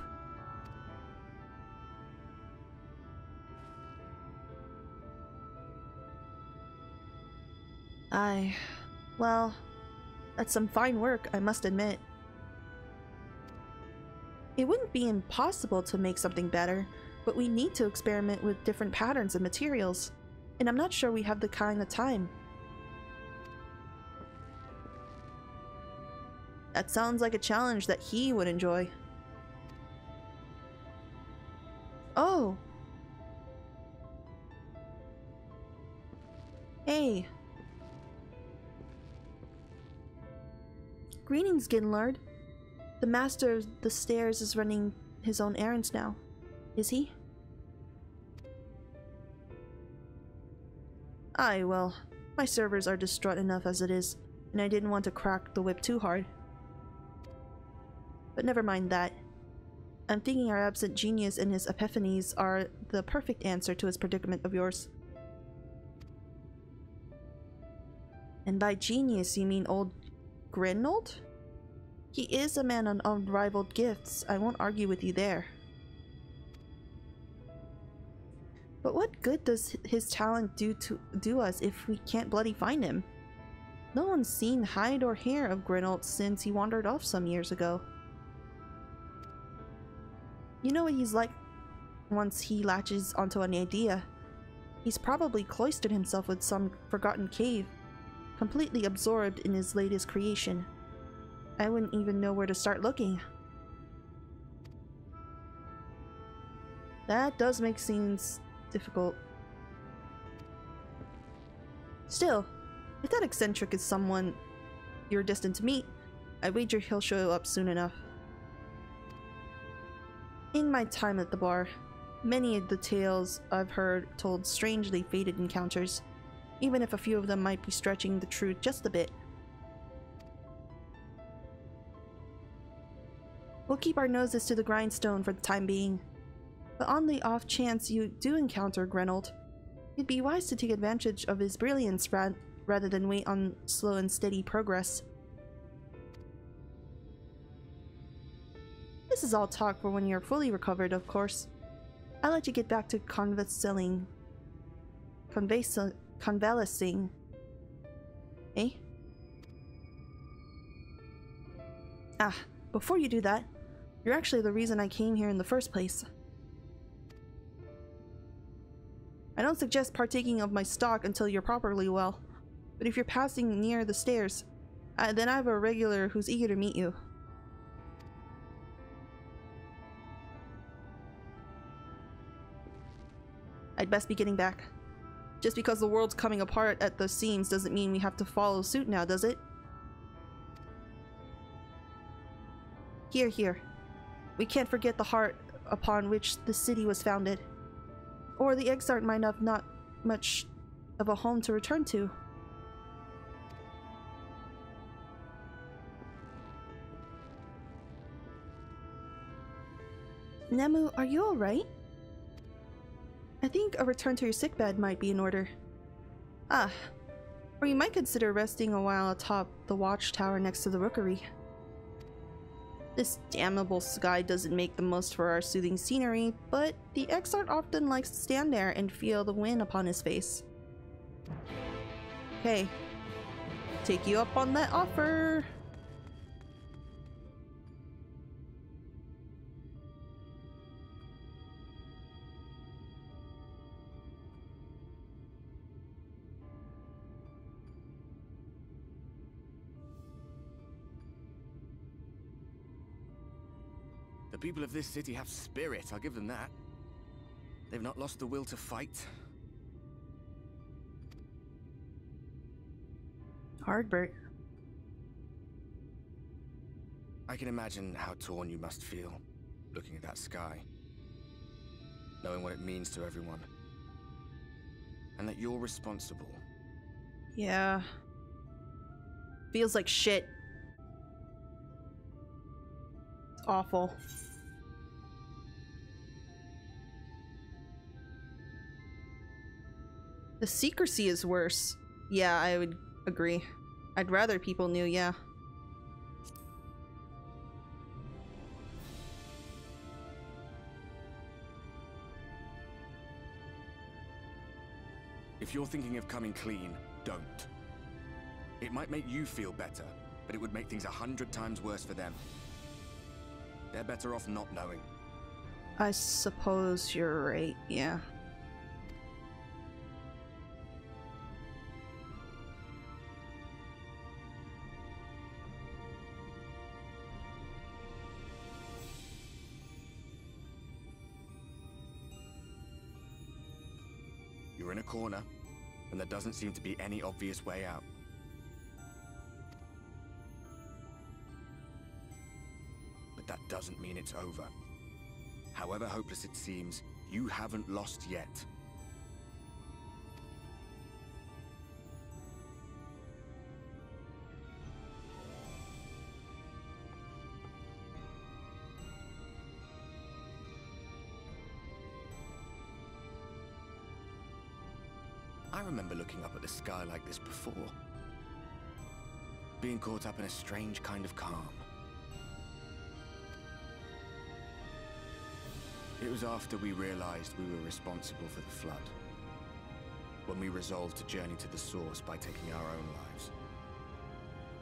Well, that's some fine work, I must admit. It wouldn't be impossible to make something better, but we need to experiment with different patterns and materials, and I'm not sure we have the kind of time. That sounds like a challenge that he would enjoy. Oh! Hey! Greetings, Ginlard. The master of the stairs is running his own errands now, is he? Aye, well, my servers are distraught enough as it is, and I didn't want to crack the whip too hard. But never mind that. I'm thinking our absent genius and his epiphanies are the perfect answer to his predicament of yours. And by genius you mean old Grinold? He is a man of unrivaled gifts. I won't argue with you there. But what good does his talent do us if we can't bloody find him? No one's seen hide or hair of Grinold since he wandered off some years ago. You know what he's like once he latches onto an idea. He's probably cloistered himself with some forgotten cave, completely absorbed in his latest creation. I wouldn't even know where to start looking. That does make things difficult. Still, if that eccentric is someone you're destined to meet, I wager he'll show up soon enough. In my time at the bar, many of the tales I've heard told strangely fated encounters, even if a few of them might be stretching the truth just a bit. We'll keep our noses to the grindstone for the time being, but on the off chance you do encounter Grinold, it'd be wise to take advantage of his brilliance rather than wait on slow and steady progress. This is all talk for when you're fully recovered, of course. I'll let you get back to convalescing. Eh? Ah, before you do that, you're actually the reason I came here in the first place. I don't suggest partaking of my stock until you're properly well, but if you're passing near the stairs, then I have a regular who's eager to meet you. I'd best be getting back. Just because the world's coming apart at the seams doesn't mean we have to follow suit now, does it? Here, here. We can't forget the heart upon which the city was founded. Or the Exarch might have not much of a home to return to. Nemu, are you alright? I think a return to your sickbed might be in order. Ah, or you might consider resting a while atop the watchtower next to the rookery. This damnable sky doesn't make the most for our soothing scenery, but the Exarch often likes to stand there and feel the wind upon his face. Okay, take you up on that offer. The people of this city have spirit, I'll give them that. They've not lost the will to fight. Hardbert. I can imagine how torn you must feel, looking at that sky. Knowing what it means to everyone. And that you're responsible. Yeah. Feels like shit. It's awful. The secrecy is worse. Yeah, I would agree. I'd rather people knew, yeah. If you're thinking of coming clean, don't. It might make you feel better, but it would make things 100 times worse for them. They're better off not knowing. I suppose you're right, yeah. You're in a corner, and there doesn't seem to be any obvious way out. But that doesn't mean it's over. However hopeless it seems, you haven't lost yet. I remember looking up at the sky like this before. Being caught up in a strange kind of calm. It was after we realized we were responsible for the flood. When we resolved to journey to the source by taking our own lives.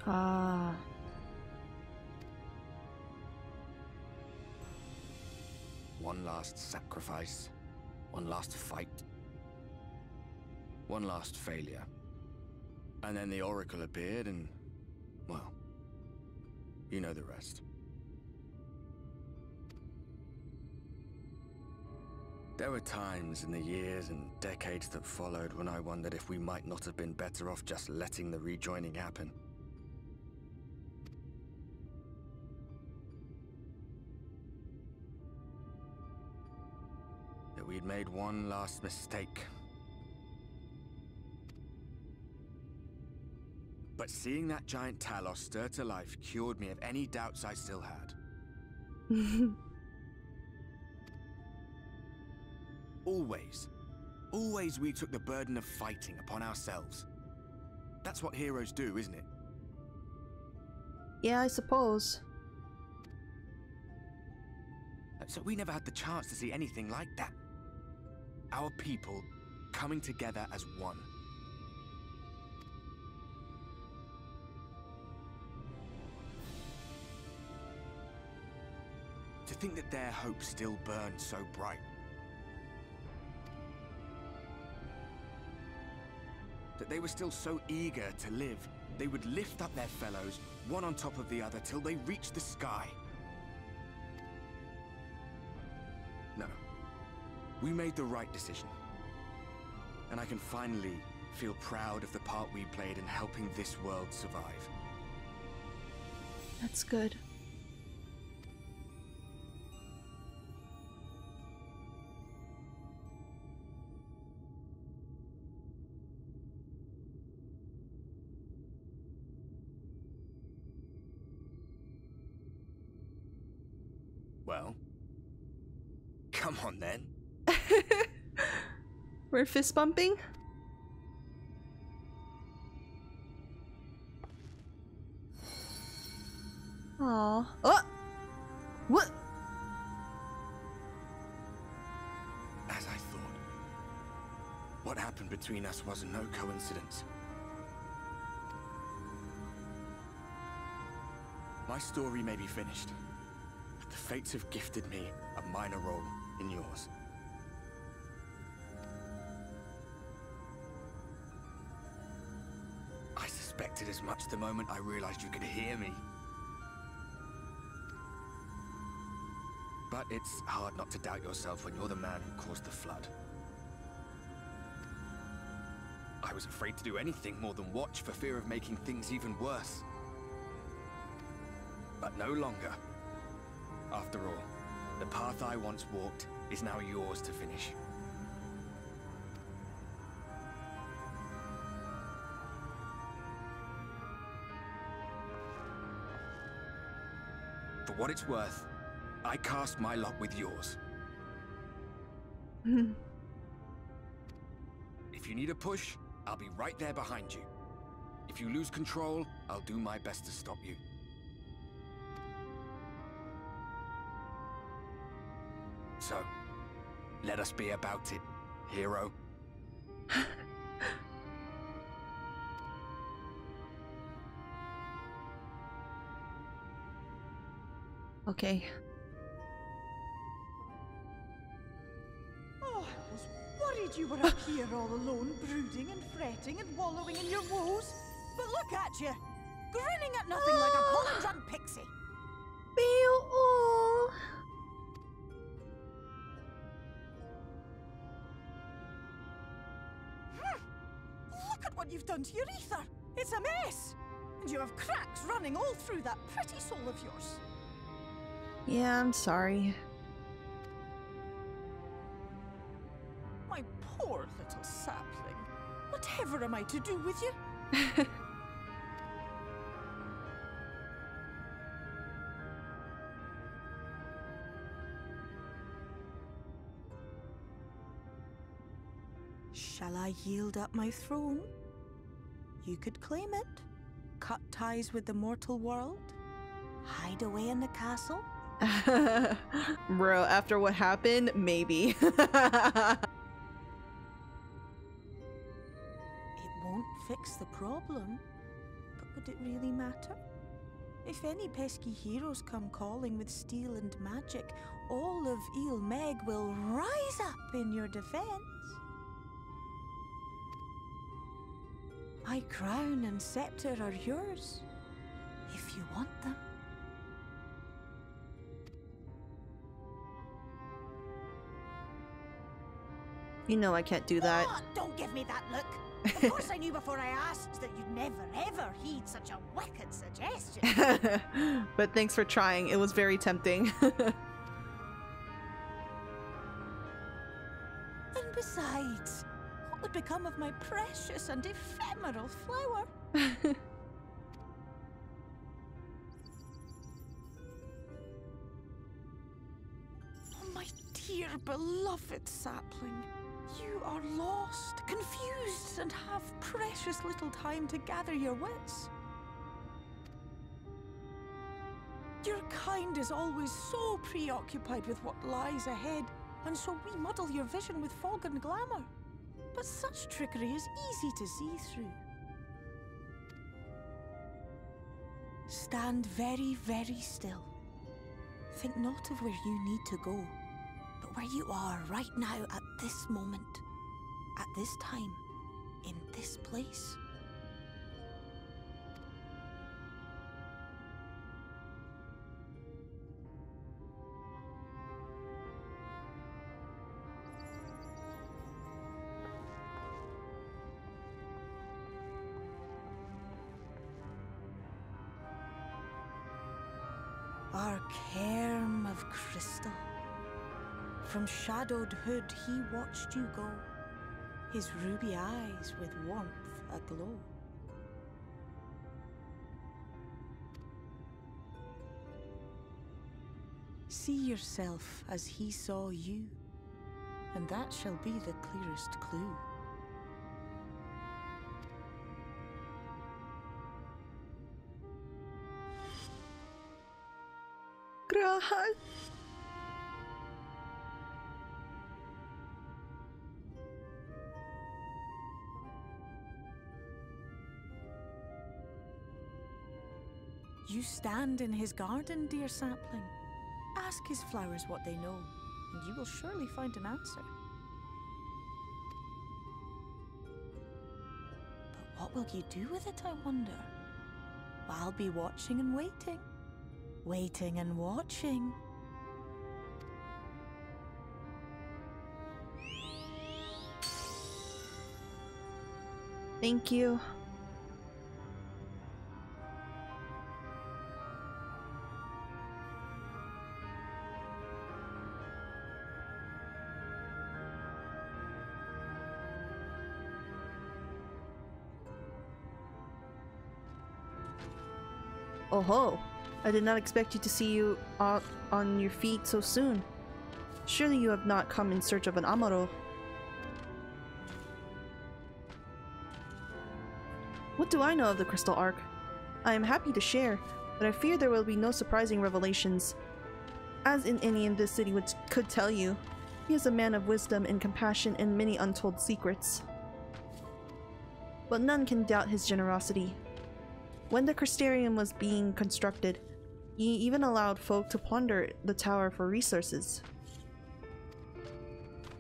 Ah. One last sacrifice. One last fight. One last failure. And then the Oracle appeared and, well, you know the rest. There were times in the years and decades that followed when I wondered if we might not have been better off just letting the rejoining happen. That we'd made one last mistake. But seeing that giant Talos stir to life cured me of any doubts I still had. Always we took the burden of fighting upon ourselves. That's what heroes do, isn't it? Yeah, I suppose. So we never had the chance to see anything like that. Our people coming together as one. To think that their hope still burned so bright. That they were still so eager to live, they would lift up their fellows, one on top of the other, till they reached the sky. No. We made the right decision. And I can finally feel proud of the part we played in helping this world survive. That's good. Well, come on then. We're fist bumping? Aww. Oh! What? As I thought. What happened between us was no coincidence. My story may be finished. The fates have gifted me a minor role in yours. I suspected as much the moment I realized you could hear me. But it's hard not to doubt yourself when you're the man who caused the flood. I was afraid to do anything more than watch for fear of making things even worse. But no longer. After all, the path I once walked is now yours to finish. For what it's worth, I cast my lot with yours. If you need a push, I'll be right there behind you. If you lose control, I'll do my best to stop you. So, let us be about it, hero. Okay. Oh, I was worried you were up here all alone, brooding and fretting and wallowing in your woes. But look at you, grinning at nothing like a pollen-drunk pixie. Beowulf. Look at what you've done to your ether. It's a mess. And you have cracks running all through that pretty soul of yours. Yeah, I'm sorry. My poor little sapling. Whatever am I to do with you? Shall I yield up my throne? You could claim it, cut ties with the mortal world, hide away in the castle, Bro, after what happened, maybe. It won't fix the problem, but would it really matter? If any pesky heroes come calling with steel and magic, all of Il Meg will rise up in your defense. My crown and scepter are yours, if you want them. You know I can't do that. Oh, don't give me that look. Of course I knew before I asked that you'd never ever heed such a wicked suggestion. But thanks for trying. It was very tempting. And besides, what would become of my precious and ephemeral flower? Oh, my dear beloved sapling. You are lost, confused, and have precious little time to gather your wits. Your kind is always so preoccupied with what lies ahead, and so we muddle your vision with fog and glamour. But such trickery is easy to see through. Stand very, very still. Think not of where you need to go, but where you are right now at this moment, at this time, in this place. Our cairn of crystal. From shadowed hood he watched you go, his ruby eyes with warmth aglow. See yourself as he saw you, and that shall be the clearest clue. Gracias. You stand in his garden, dear sapling. Ask his flowers what they know, and you will surely find an answer. But what will you do with it, I wonder? I'll be watching and waiting. Waiting and watching. Thank you. Oh ho! I did not expect you to see you on your feet so soon. Surely you have not come in search of an Amaro. What do I know of the Crystal Ark? I am happy to share, but I fear there will be no surprising revelations. As in any in this city which could tell you, he is a man of wisdom and compassion and many untold secrets. But none can doubt his generosity. When the Crystarium was being constructed, he even allowed folk to plunder the tower for resources.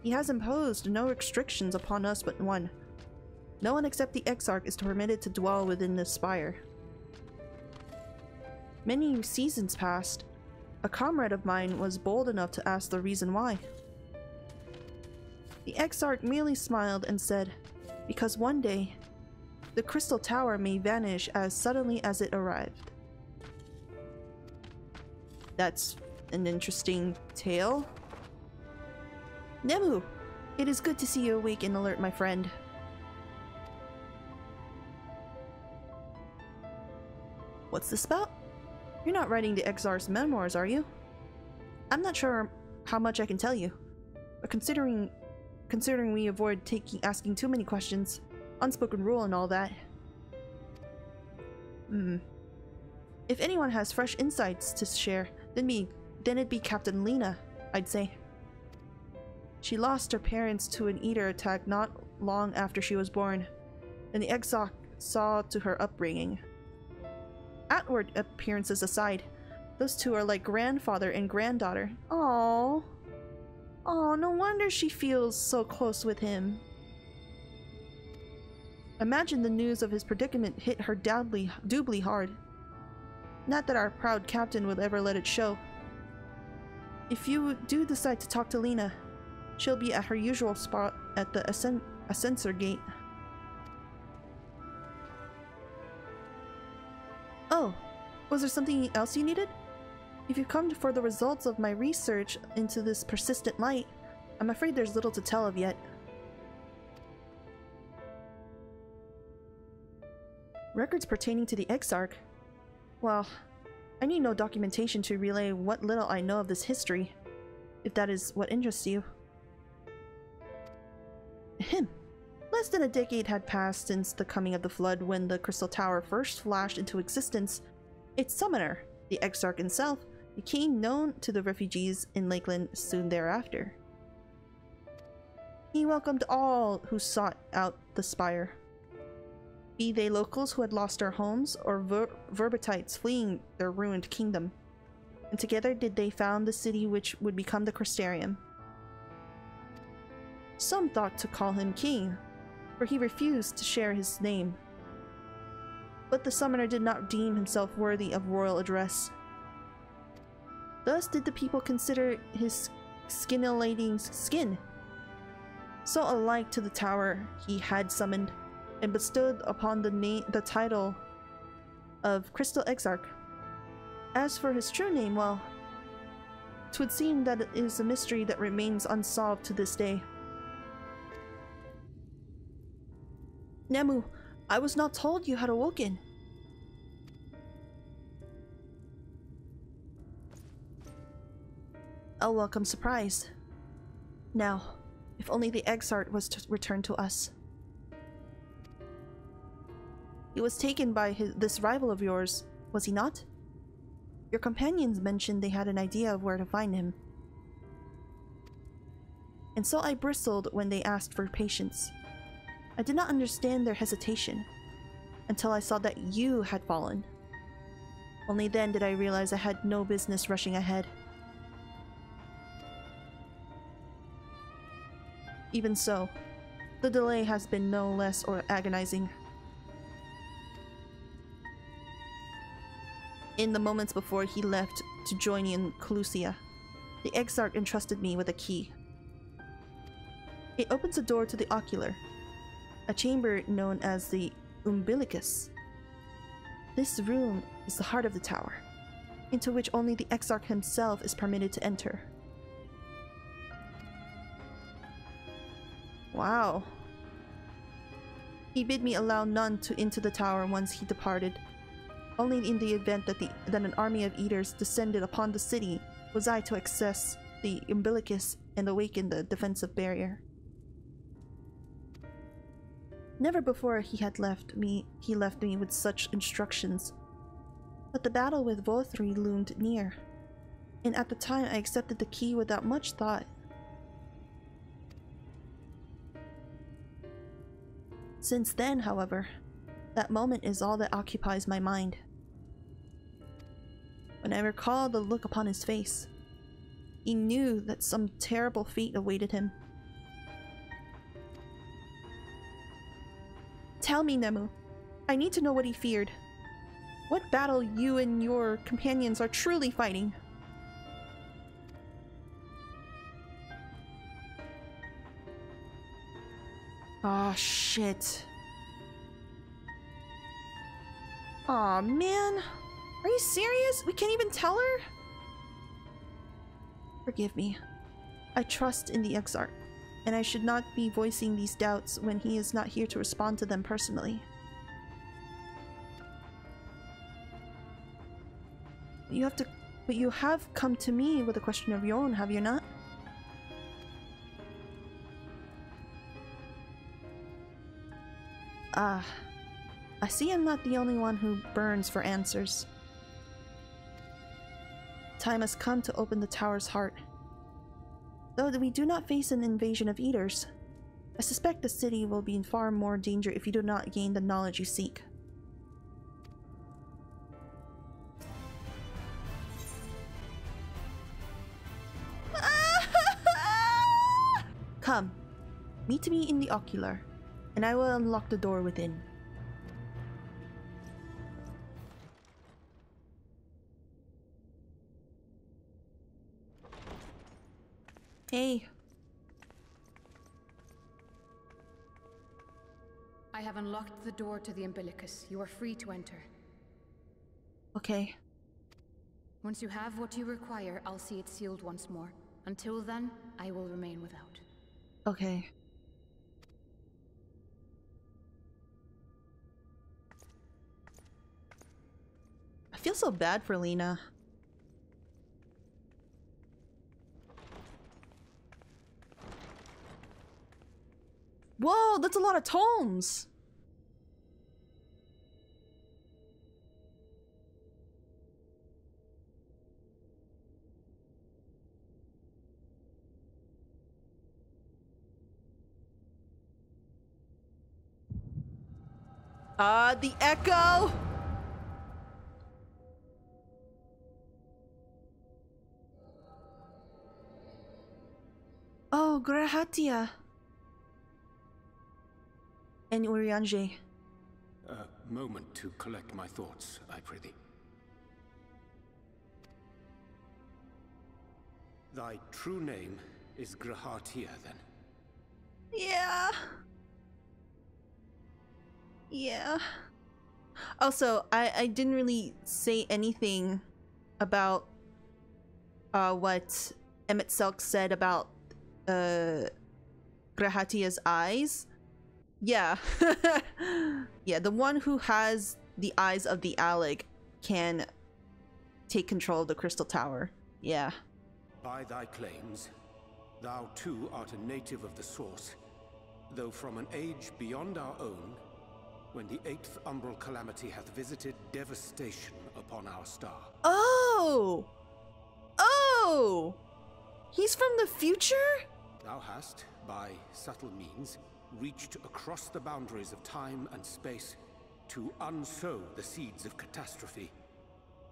He has imposed no restrictions upon us but one. No one except the Exarch is permitted to dwell within this spire. Many seasons passed. A comrade of mine was bold enough to ask the reason why. The Exarch merely smiled and said, "Because one day, the Crystal Tower may vanish as suddenly as it arrived." That's an interesting tale. Nemu! It is good to see you awake and alert, my friend. What's this about? You're not writing the Exarch's memoirs, are you? I'm not sure how much I can tell you, but considering we avoid asking too many questions, unspoken rule and all that. If anyone has fresh insights to share, then be then it'd be Captain Lena, I'd say. She lost her parents to an eater attack not long after she was born, and the Exarch saw to her upbringing. Outward appearances aside, those two are like grandfather and granddaughter. Aww. Oh, no wonder she feels so close with him. Imagine the news of his predicament hit her doubly hard. Not that our proud captain would ever let it show. If you do decide to talk to Lena, she'll be at her usual spot at the Ascensor Gate. Oh, was there something else you needed? If you've come for the results of my research into this persistent light, I'm afraid there's little to tell of yet. Records pertaining to the Exarch? Well, I need no documentation to relay what little I know of this history, if that is what interests you. Ahem. Less than a decade had passed since the coming of the Flood when the Crystal Tower first flashed into existence. Its summoner, the Exarch himself, became known to the refugees in Lakeland soon thereafter. He welcomed all who sought out the spire, be they locals who had lost their homes or Verbatites fleeing their ruined kingdom, and together did they found the city which would become the Crystarium. Some thought to call him king, for he refused to share his name, but the summoner did not deem himself worthy of royal address. Thus did the people consider his scintillating skin so alike to the tower he had summoned, and bestowed upon the title of Crystal Exarch. As for his true name, well, 'twould seem that it is a mystery that remains unsolved to this day. Nemu, I was not told you had awoken. A welcome surprise. Now, if only the Exarch was to return to us. He was taken by this rival of yours, was he not? Your companions mentioned they had an idea of where to find him. And so I bristled when they asked for patience. I did not understand their hesitation, until I saw that you had fallen. Only then did I realize I had no business rushing ahead. Even so, the delay has been no less or agonizing. In the moments before he left to join in Clusia, the Exarch entrusted me with a key. It opens a door to the Ocular, a chamber known as the Umbilicus. This room is the heart of the tower, into which only the Exarch himself is permitted to enter. Wow. He bid me allow none into the tower once he departed. Only in the event that an army of eaters descended upon the city was I to access the Umbilicus and awaken the defensive barrier. Never before he left me with such instructions. But the battle with Vothri loomed near, and at the time I accepted the key without much thought. Since then, however, that moment is all that occupies my mind. When I recall the look upon his face, he knew that some terrible fate awaited him. Tell me, Nemu. I need to know what he feared. What battle you and your companions are truly fighting? Aw, shit. Aw, man. Are you serious? We can't even tell her? Forgive me. I trust in the Exarch, and I should not be voicing these doubts when he is not here to respond to them personally. But you have come to me with a question of your own, have you not? Ah, I see I'm not the only one who burns for answers. time has come to open the tower's heart. Though we do not face an invasion of eaters, I suspect the city will be in far more danger if you do not gain the knowledge you seek. Come, meet me in the ocular, and I will unlock the door within. Hey. I have unlocked the door to the umbilicus. You are free to enter. Okay. Once you have what you require, I'll see it sealed once more. Until then, I will remain without. Okay. I feel so bad for Lena. Whoa, that's a lot of tomes! The echo! Oh, Grahatia. And Urianger. A moment to collect my thoughts, I prithee. Thy true name is Grahatia, then? Yeah. Yeah. Also, I didn't really say anything about what Emet Selch said about Grahatia's eyes. Yeah. Yeah, the one who has the eyes of the Alec can take control of the Crystal Tower. Yeah. By thy claims, thou too art a native of the Source, though from an age beyond our own, when the 8th umbral calamity hath visited devastation upon our star. Oh! Oh! He's from the future? Thou hast, by subtle means, reached across the boundaries of time and space to unsow the seeds of catastrophe,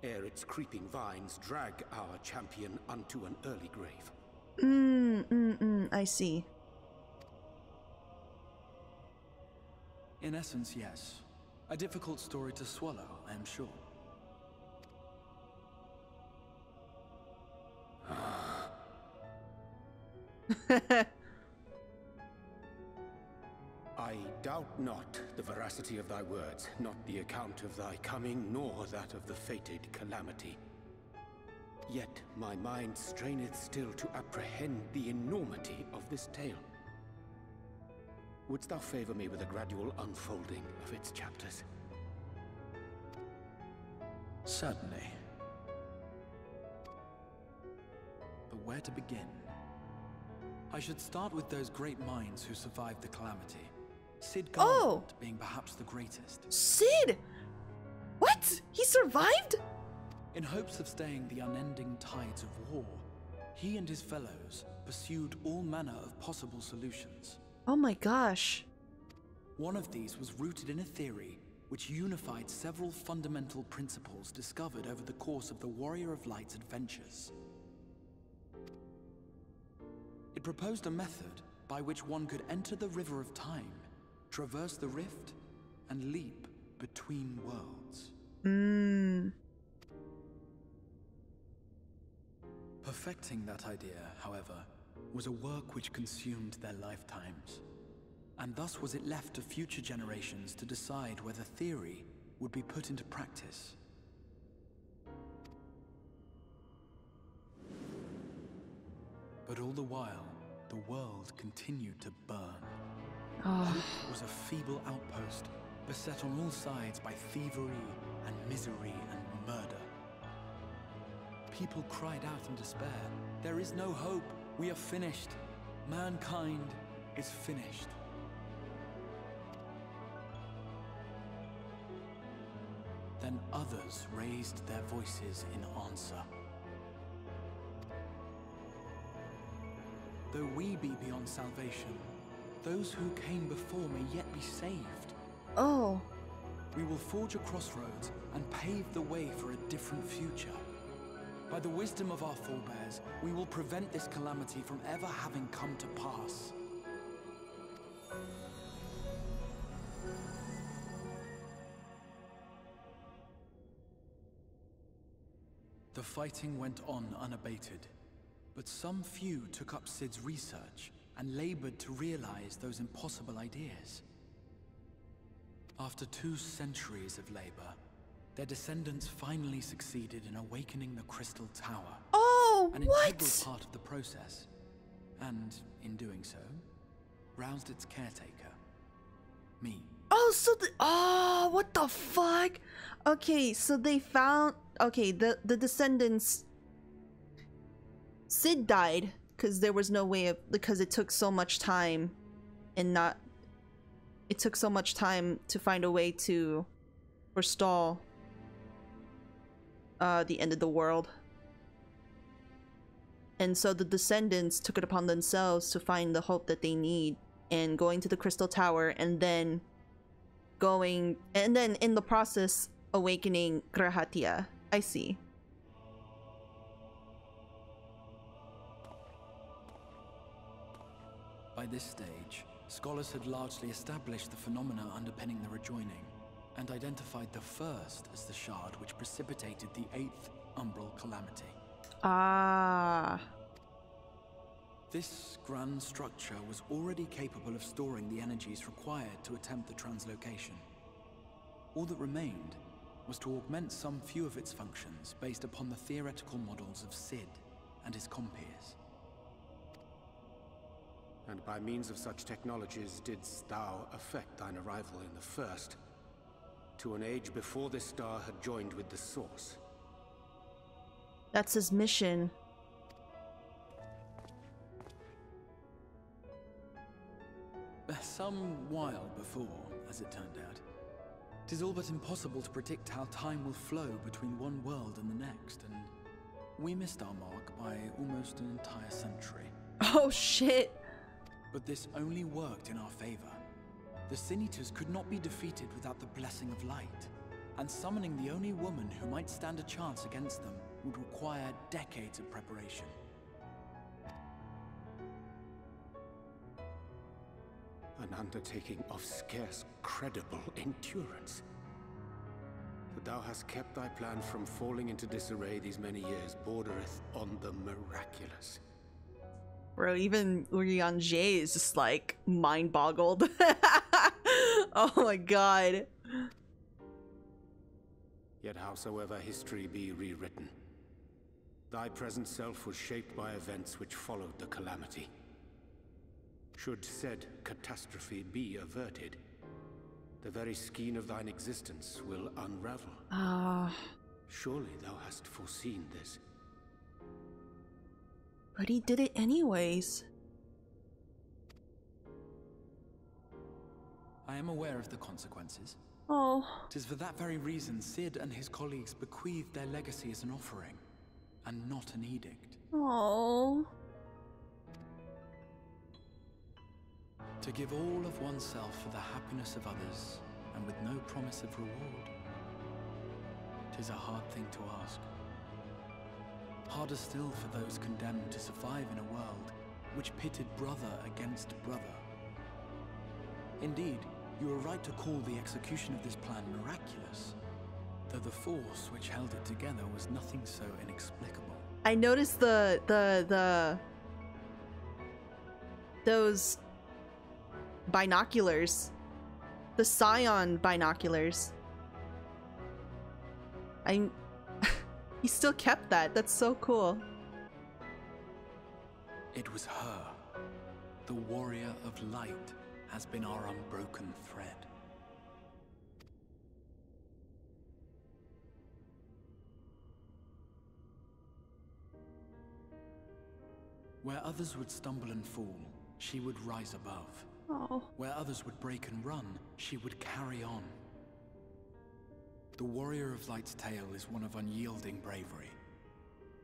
ere its creeping vines drag our champion unto an early grave. I see. In essence, yes. A difficult story to swallow, I am sure. I doubt not the veracity of thy words, not the account of thy coming, nor that of the fated calamity. Yet my mind straineth still to apprehend the enormity of this tale. Wouldst thou favor me with a gradual unfolding of its chapters? Certainly. But where to begin? I should start with those great minds who survived the calamity. Sid Garland being perhaps the greatest. Sid! What? He survived? In hopes of staying the unending tides of war, he and his fellows pursued all manner of possible solutions. Oh my gosh. One of these was rooted in a theory which unified several fundamental principles discovered over the course of the Warrior of Light's adventures. It proposed a method by which one could enter the River of Time, traverse the rift, and leap between worlds. Perfecting that idea, however, was a work which consumed their lifetimes, and thus was it left to future generations to decide whether theory would be put into practice. But all the while, the world continued to burn. Hope was a feeble outpost, beset on all sides by thievery and misery and murder. People cried out in despair, "There is no hope, we are finished. Mankind is finished." Then others raised their voices in answer. though we be beyond salvation, those who came before may yet be saved. Oh. We will forge a crossroads and pave the way for a different future. By the wisdom of our forebears, we will prevent this calamity from ever having come to pass. The fighting went on unabated, but some few took up Cid's research and labored to realize those impossible ideas. After 2 centuries of labor, their descendants finally succeeded in awakening the Crystal Tower. Oh, an integral part of the process, and in doing so, roused its caretaker, me. Oh, so oh, what the fuck? Okay, so they found, okay, the descendants, Cid died because there was no way of, because it took so much time and not, it took so much time to find a way to forestall the end of the world. And so the descendants took it upon themselves to find the hope that they need, and going to the Crystal Tower, and then going, and then in the process awakening Grahatia. I see. By this stage, scholars had largely established the phenomena underpinning the rejoining, and identified the first as the shard which precipitated the 8th umbral calamity. Ah. This grand structure was already capable of storing the energies required to attempt the translocation. All that remained was to augment some few of its functions based upon the theoretical models of Cid and his compeers. And by means of such technologies didst thou effect thine arrival in the first, to an age before this star had joined with the source. That's his mission. Some while before, as it turned out. 'Tis all but impossible to predict how time will flow between one world and the next, and we missed our mark by almost an entire century. Oh shit! But this only worked in our favor. The Sin Eaters could not be defeated without the blessing of light, and summoning the only woman who might stand a chance against them would require decades of preparation. An undertaking of scarce credible endurance. That thou hast kept thy plan from falling into disarray these many years bordereth on the miraculous. Bro, even Urianger is just like mind-boggled. Oh my god. Yet howsoever history be rewritten, thy present self was shaped by events which followed the calamity. Should said catastrophe be averted, the very skein of thine existence will unravel. Ah. Surely thou hast foreseen this. But he did it anyways. I am aware of the consequences. Oh. 'Tis for that very reason Cid and his colleagues bequeathed their legacy as an offering, and not an edict. Oh. To give all of oneself for the happiness of others, and with no promise of reward. 'Tis a hard thing to ask. Harder still for those condemned to survive in a world which pitted brother against brother. Indeed, you are right to call the execution of this plan miraculous, though the force which held it together was nothing so inexplicable. I noticed those binoculars. The Scion binoculars. He still kept that. That's so cool. It was her. The warrior of light has been our unbroken thread. Where others would stumble and fall, she would rise above. Oh. Where others would break and run, she would carry on. The warrior of light's tale is one of unyielding bravery.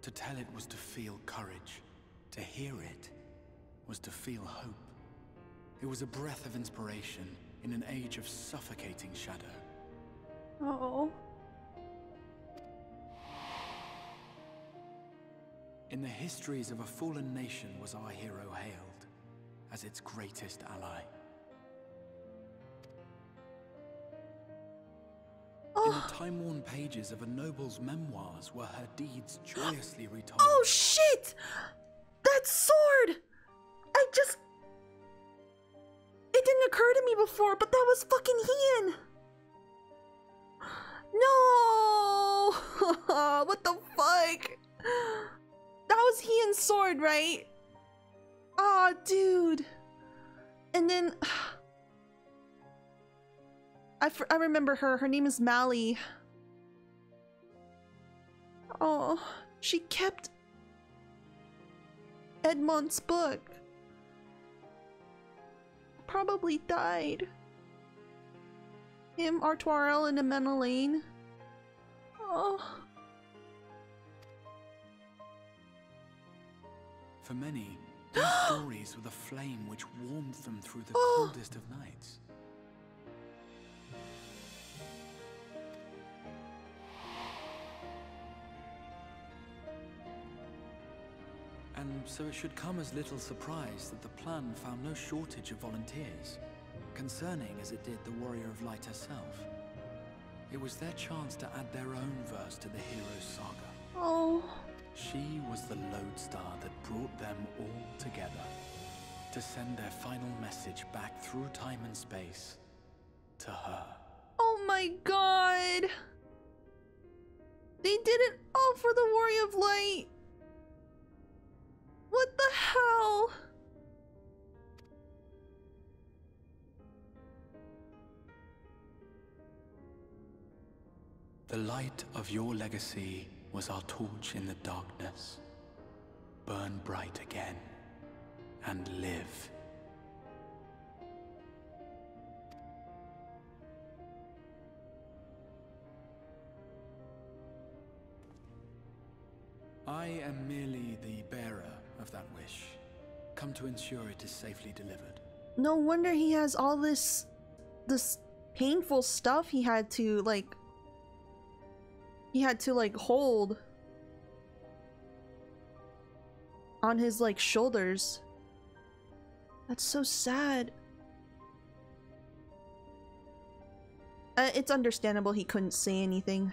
To tell it was to feel courage. To hear it was to feel hope. It was a breath of inspiration in an age of suffocating shadow. Oh. In the histories of a fallen nation was our hero hailed as its greatest ally. In the time-worn pages of a noble's memoirs were her deeds joyously retold. Oh shit! That sword! It didn't occur to me before, but that was fucking Hien! No! What the fuck? That was Hien's sword, right? Aw, dude. And then... I remember her. Her name is Mally. Oh, she kept Edmond's book. Probably died. Him, Artoirel, and Amenelaine. Oh. For many, these stories were the flame which warmed them through the coldest of nights. And so it should come as little surprise that the plan found no shortage of volunteers, concerning as it did the Warrior of Light herself. It was their chance to add their own verse to the hero's saga. Oh. She was the lodestar that brought them all together, to send their final message back through time and space to her. Oh my god! They did it all for the Warrior of Light! What the hell? The light of your legacy was our torch in the darkness. Burn bright again and live. I am merely the bearer of that wish, come to ensure it is safely delivered. No wonder he has all this painful stuff he had to hold on his shoulders. That's so sad. It's understandable he couldn't say anything.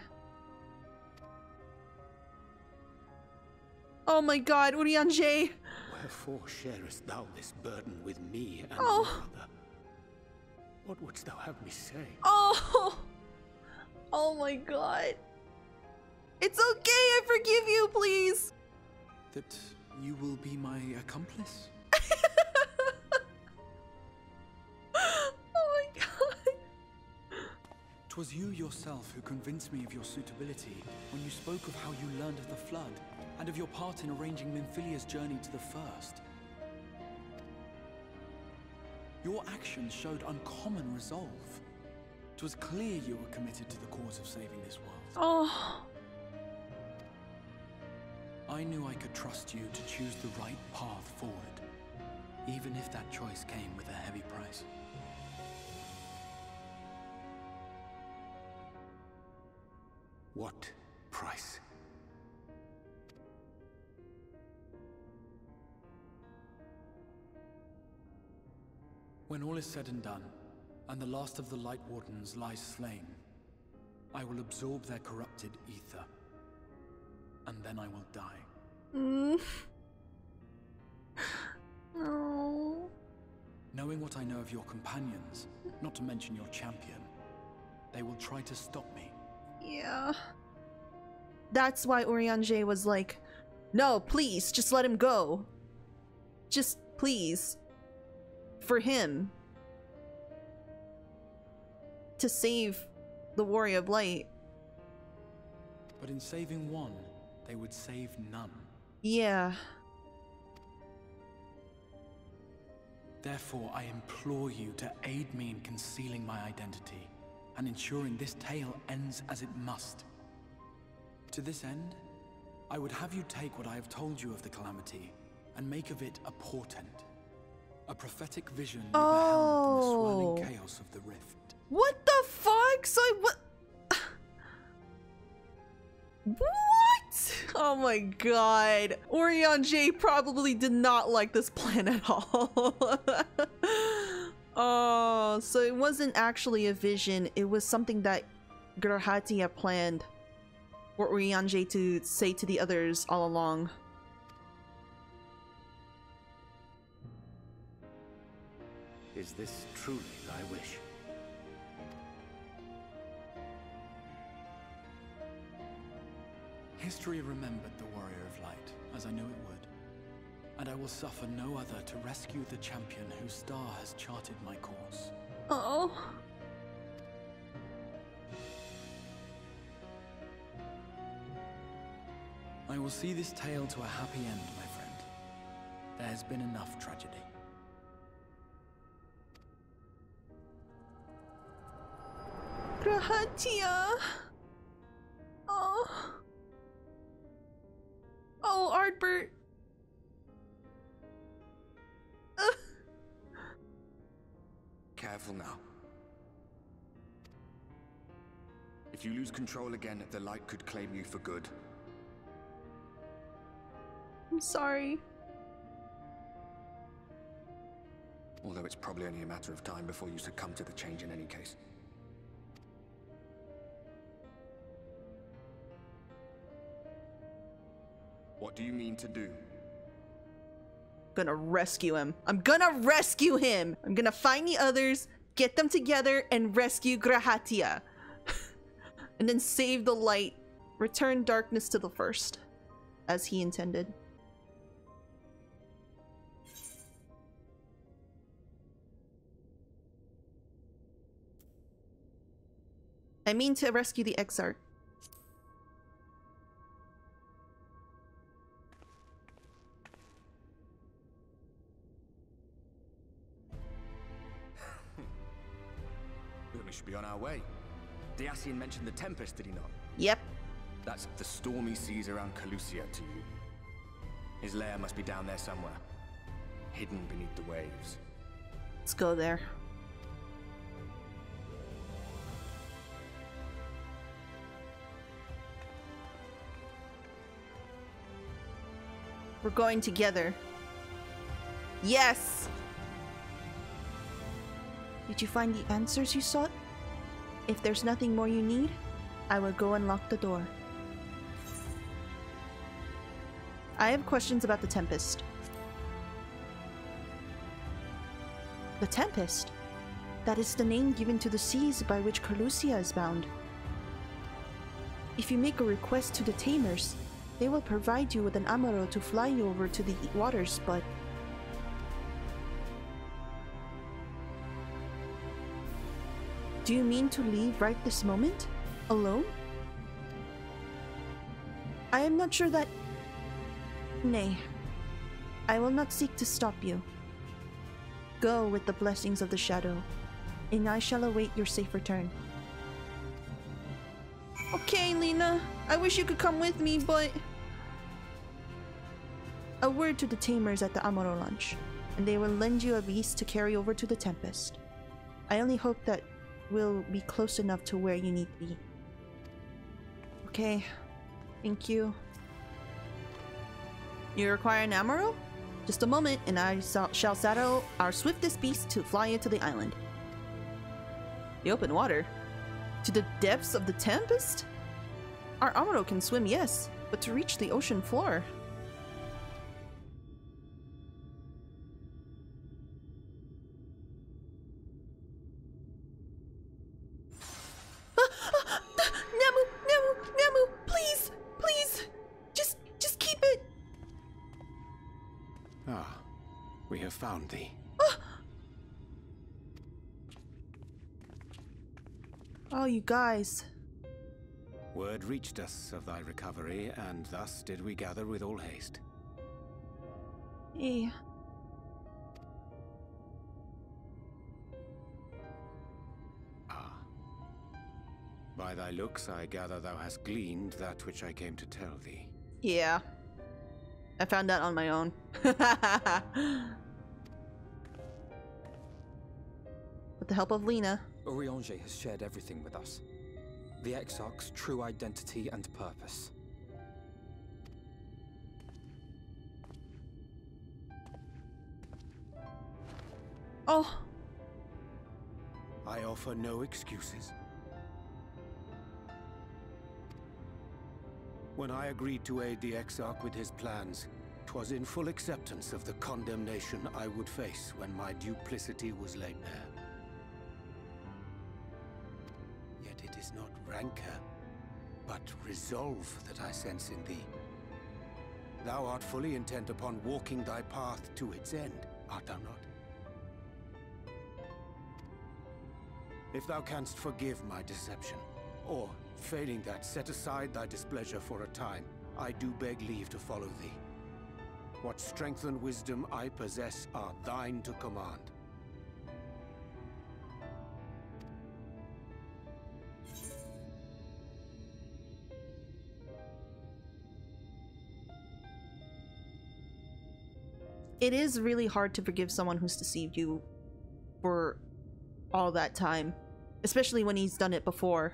Oh my god, Urianger! Wherefore sharest thou this burden with me and oh. my brother? What wouldst thou have me say? Oh! Oh my god. It's okay, I forgive you, please! That you will be my accomplice? Oh my god. 'Twas you yourself who convinced me of your suitability when you spoke of how you learned of the Flood, and of your part in arranging Minfilia's journey to the First. Your actions showed uncommon resolve. It was clear you were committed to the cause of saving this world. Oh. I knew I could trust you to choose the right path forward, even if that choice came with a heavy price. What price? When all is said and done, and the last of the Light Wardens lies slain, I will absorb their corrupted ether, and then I will die. No. Knowing what I know of your companions, not to mention your champion, they will try to stop me. Yeah. That's why Urianger was like, no, please, just let him go. Just, please. For him. To save the Warrior of Light. But in saving one, they would save none. Yeah. Therefore, I implore you to aid me in concealing my identity, and ensuring this tale ends as it must. To this end, I would have you take what I have told you of the Calamity, and make of it a portent. A prophetic vision you beheld in the Oh. swirling chaos of the rift. What the fuck? So what? What? Oh my god. Orion J probably did not like this plan at all. Oh, so it wasn't actually a vision. It was something that Grahatia planned for Orion J to say to the others all along. Is this truly thy wish? History remembered the Warrior of Light, as I knew it would. And I will suffer no other to rescue the champion whose star has charted my course. Oh. I will see this tale to a happy end, my friend. There has been enough tragedy. Grahatia. Oh. Oh, Artbert. Careful now. If you lose control again, the light could claim you for good. I'm sorry. Although it's probably only a matter of time before you succumb to the change in any case. What do you mean to do? Gonna rescue him. I'm gonna rescue him. I'm gonna find the others, get them together, and rescue Grahatia. And then save the light. Return darkness to the first, as he intended. I mean to rescue the Exarch. We should be on our way. Diasian mentioned the Tempest, did he not? Yep. That's the stormy seas around Calusia to you. His lair must be down there somewhere, hidden beneath the waves. Let's go there. We're going together. Yes! Did you find the answers you sought? If there's nothing more you need, I will go unlock the door. I have questions about the Tempest. The Tempest? That is the name given to the seas by which Calusia is bound. If you make a request to the Tamers, they will provide you with an amaro to fly you over to the waters, but... Do you mean to leave right this moment? Alone? I am not sure that... Nay. I will not seek to stop you. Go with the blessings of the Shadow, and I shall await your safe return. Okay, Lena. I wish you could come with me, but... A word to the Tamers at the Amaro lunch, and they will lend you a beast to carry over to the Tempest. I only hope that we'll be close enough to where you need to be. Okay. Thank you. You require an Amaro? Just a moment, and I shall saddle our swiftest beast to fly you to the island. The open water? To the depths of the Tempest? Our Amaro can swim, yes, but to reach the ocean floor... Nemu, please, please, just keep it. Ah, we have found thee. Oh, you guys. Word reached us of thy recovery, and thus did we gather with all haste. Hey. By thy looks, I gather thou hast gleaned that which I came to tell thee. Yeah. I found that on my own. With the help of Lena. Urianger has shared everything with us. The Exarch's true identity and purpose. Oh. I offer no excuses. When I agreed to aid the Exarch with his plans, 'twas in full acceptance of the condemnation I would face when my duplicity was laid bare. Yet it is not rancor, but resolve that I sense in thee. Thou art fully intent upon walking thy path to its end, art thou not? If thou canst forgive my deception, or, failing that, set aside thy displeasure for a time, I do beg leave to follow thee. What strength and wisdom I possess are thine to command. It is really hard to forgive someone who's deceived you for all that time, especially when he's done it before.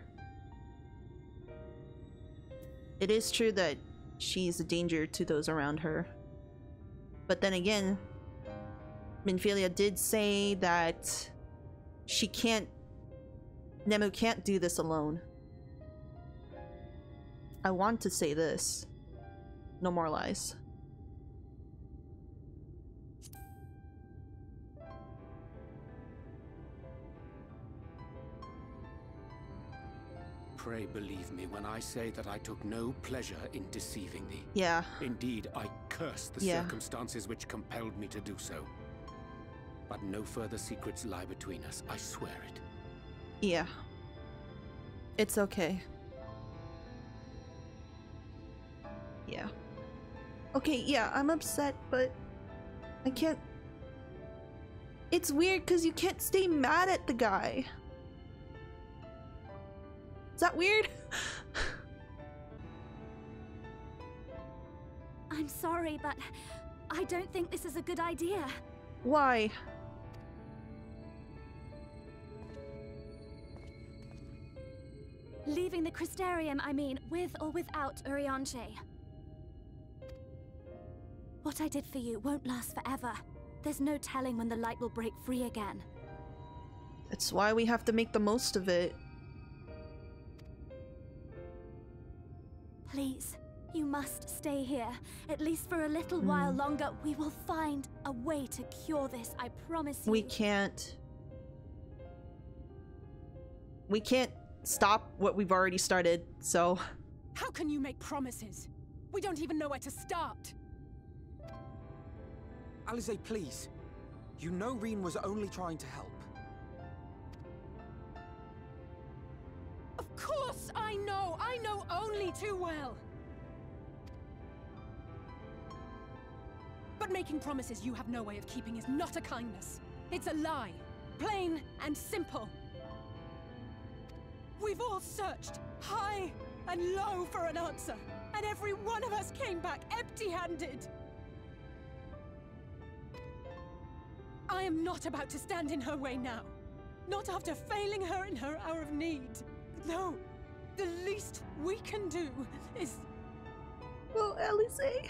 It is true that she's a danger to those around her. But then again, Minfilia did say that Nemu can't do this alone. I want to say this. No more lies. Pray believe me when I say that I took no pleasure in deceiving thee. Yeah. Indeed, I curse the circumstances which compelled me to do so. But no further secrets lie between us, I swear it. Yeah. It's okay. Yeah. Okay, yeah, I'm upset, but I can't... It's weird because you can't stay mad at the guy. Is that weird? I'm sorry, but I don't think this is a good idea. Why? Leaving the Crystarium, I mean, with or without Urianger. What I did for you won't last forever. There's no telling when the light will break free again. That's why we have to make the most of it. Please, you must stay here. At least for a little while longer. We will find a way to cure this, I promise you. We can't stop what we've already started, so... How can you make promises? We don't even know where to start. Alisaie, please. You know Reen was only trying to help. Of course I know! I know only too well! But making promises you have no way of keeping is not a kindness. It's a lie. Plain and simple. We've all searched high and low for an answer, and every one of us came back empty-handed. I am not about to stand in her way now. Not after failing her in her hour of need. No, the least we can do is... Oh, Alisaie.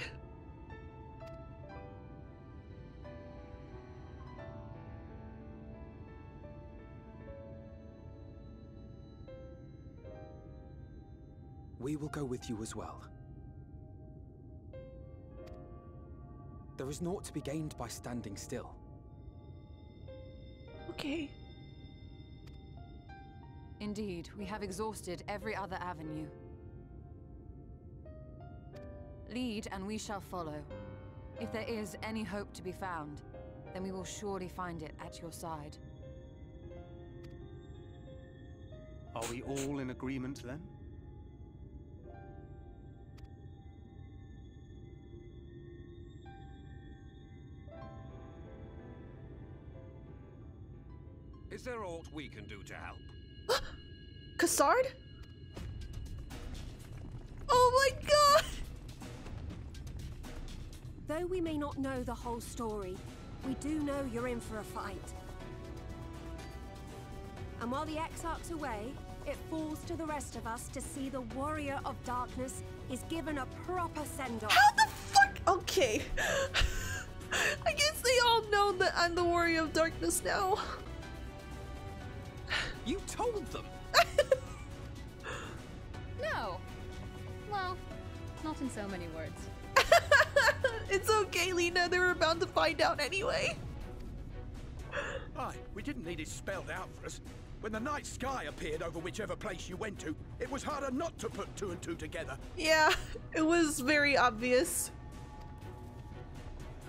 We will go with you as well. There is naught to be gained by standing still. Okay. Indeed, we have exhausted every other avenue. Lead, and we shall follow. If there is any hope to be found, then we will surely find it at your side. Are we all in agreement then? Is there aught we can do to help? Cassard? Oh my god! Though we may not know the whole story, we do know you're in for a fight. And while the Exarch's away, it falls to the rest of us to see the Warrior of Darkness is given a proper send-off. How the fuck? Okay. I guess they all know that I'm the Warrior of Darkness now. You told them! No. Well, not in so many words. It's okay, Lena. They were bound to find out anyway. Aye, we didn't need it spelled out for us. When the night sky appeared over whichever place you went to, it was harder not to put two and two together. Yeah, it was very obvious.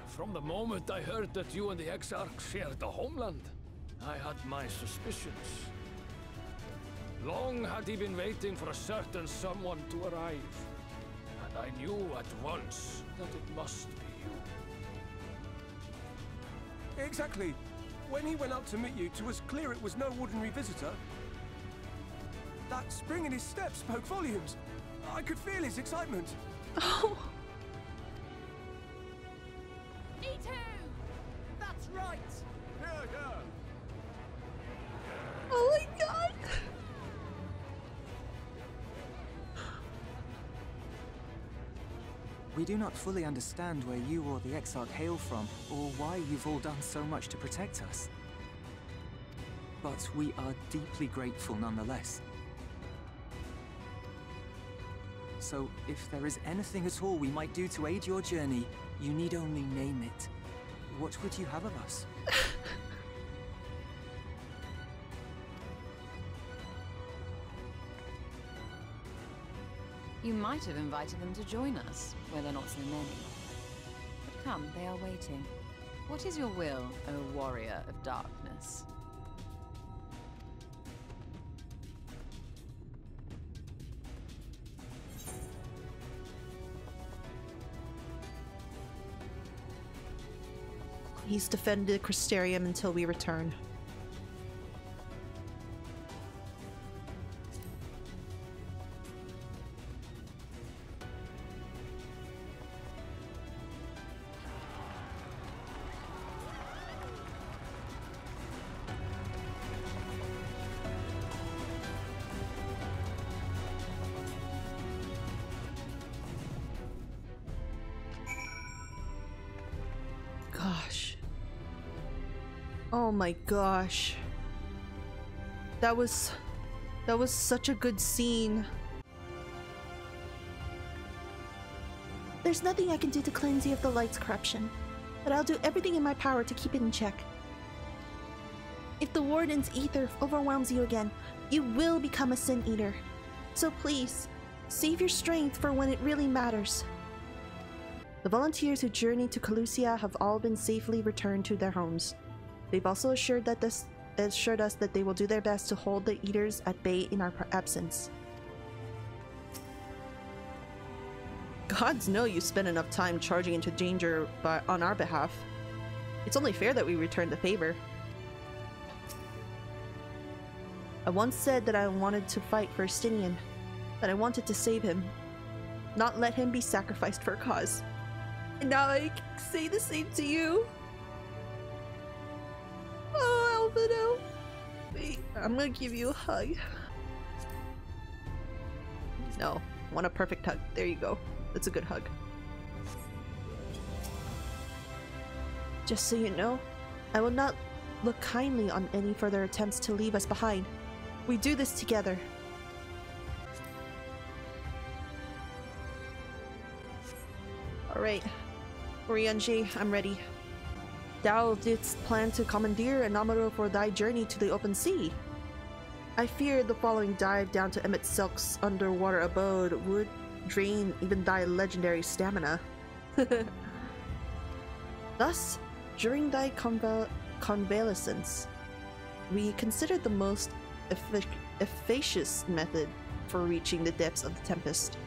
From the moment I heard that you and the Exarch shared the homeland, I had my suspicions. Long had he been waiting for a certain someone to arrive, and I knew at once that it must be you. Exactly. When he went up to meet you, it was clear it was no ordinary visitor. That spring in his step spoke volumes. I could feel his excitement. Oh. E2! That's right! Yeah, yeah. Oh my god! We do not fully understand where you or the Exarch hail from, or why you've all done so much to protect us. But we are deeply grateful nonetheless. So, if there is anything at all we might do to aid your journey, you need only name it. What would you have of us? You might have invited them to join us, where there are not so many. But come, they are waiting. What is your will, O Warrior of Darkness? Please defend the Crystarium until we return. Gosh. Oh my gosh. That was such a good scene. There's nothing I can do to cleanse you of the light's corruption, but I'll do everything in my power to keep it in check. If the Warden's ether overwhelms you again, you will become a Sin Eater. So please, save your strength for when it really matters. The volunteers who journeyed to Calusia have all been safely returned to their homes. They've also assured us that they will do their best to hold the Eaters at bay in our absence. Gods know you spent enough time charging into danger on our behalf. It's only fair that we return the favor. I once said that I wanted to fight for Estinian, that I wanted to save him, not let him be sacrificed for a cause. And now I can say the same to you. Oh, Alvaro. Wait, I'm gonna give you a hug. No, I want a perfect hug. There you go. That's a good hug. Just so you know, I will not look kindly on any further attempts to leave us behind. We do this together. Alright. Ryunji, I'm ready. Thou didst plan to commandeer an Amuro for thy journey to the open sea. I feared the following dive down to Emet Selch's underwater abode would drain even thy legendary stamina. Thus, during thy convalescence, we considered the most efficacious method for reaching the depths of the Tempest,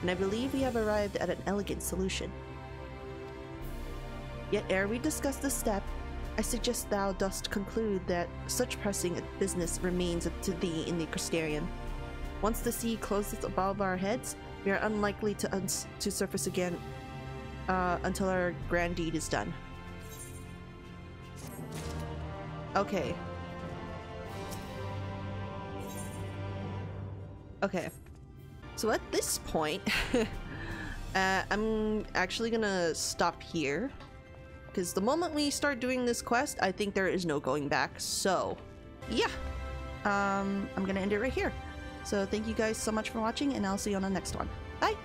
and I believe we have arrived at an elegant solution. Yet ere we discuss this step, I suggest thou dost conclude that such pressing business remains to thee in the Crystarium. Once the sea closes above our heads, we are unlikely to surface again until our grand deed is done. Okay. So at this point, I'm actually gonna stop here. Because the moment we start doing this quest, I think there is no going back. So, yeah. I'm gonna end it right here. So thank you guys so much for watching, and I'll see you on the next one. Bye!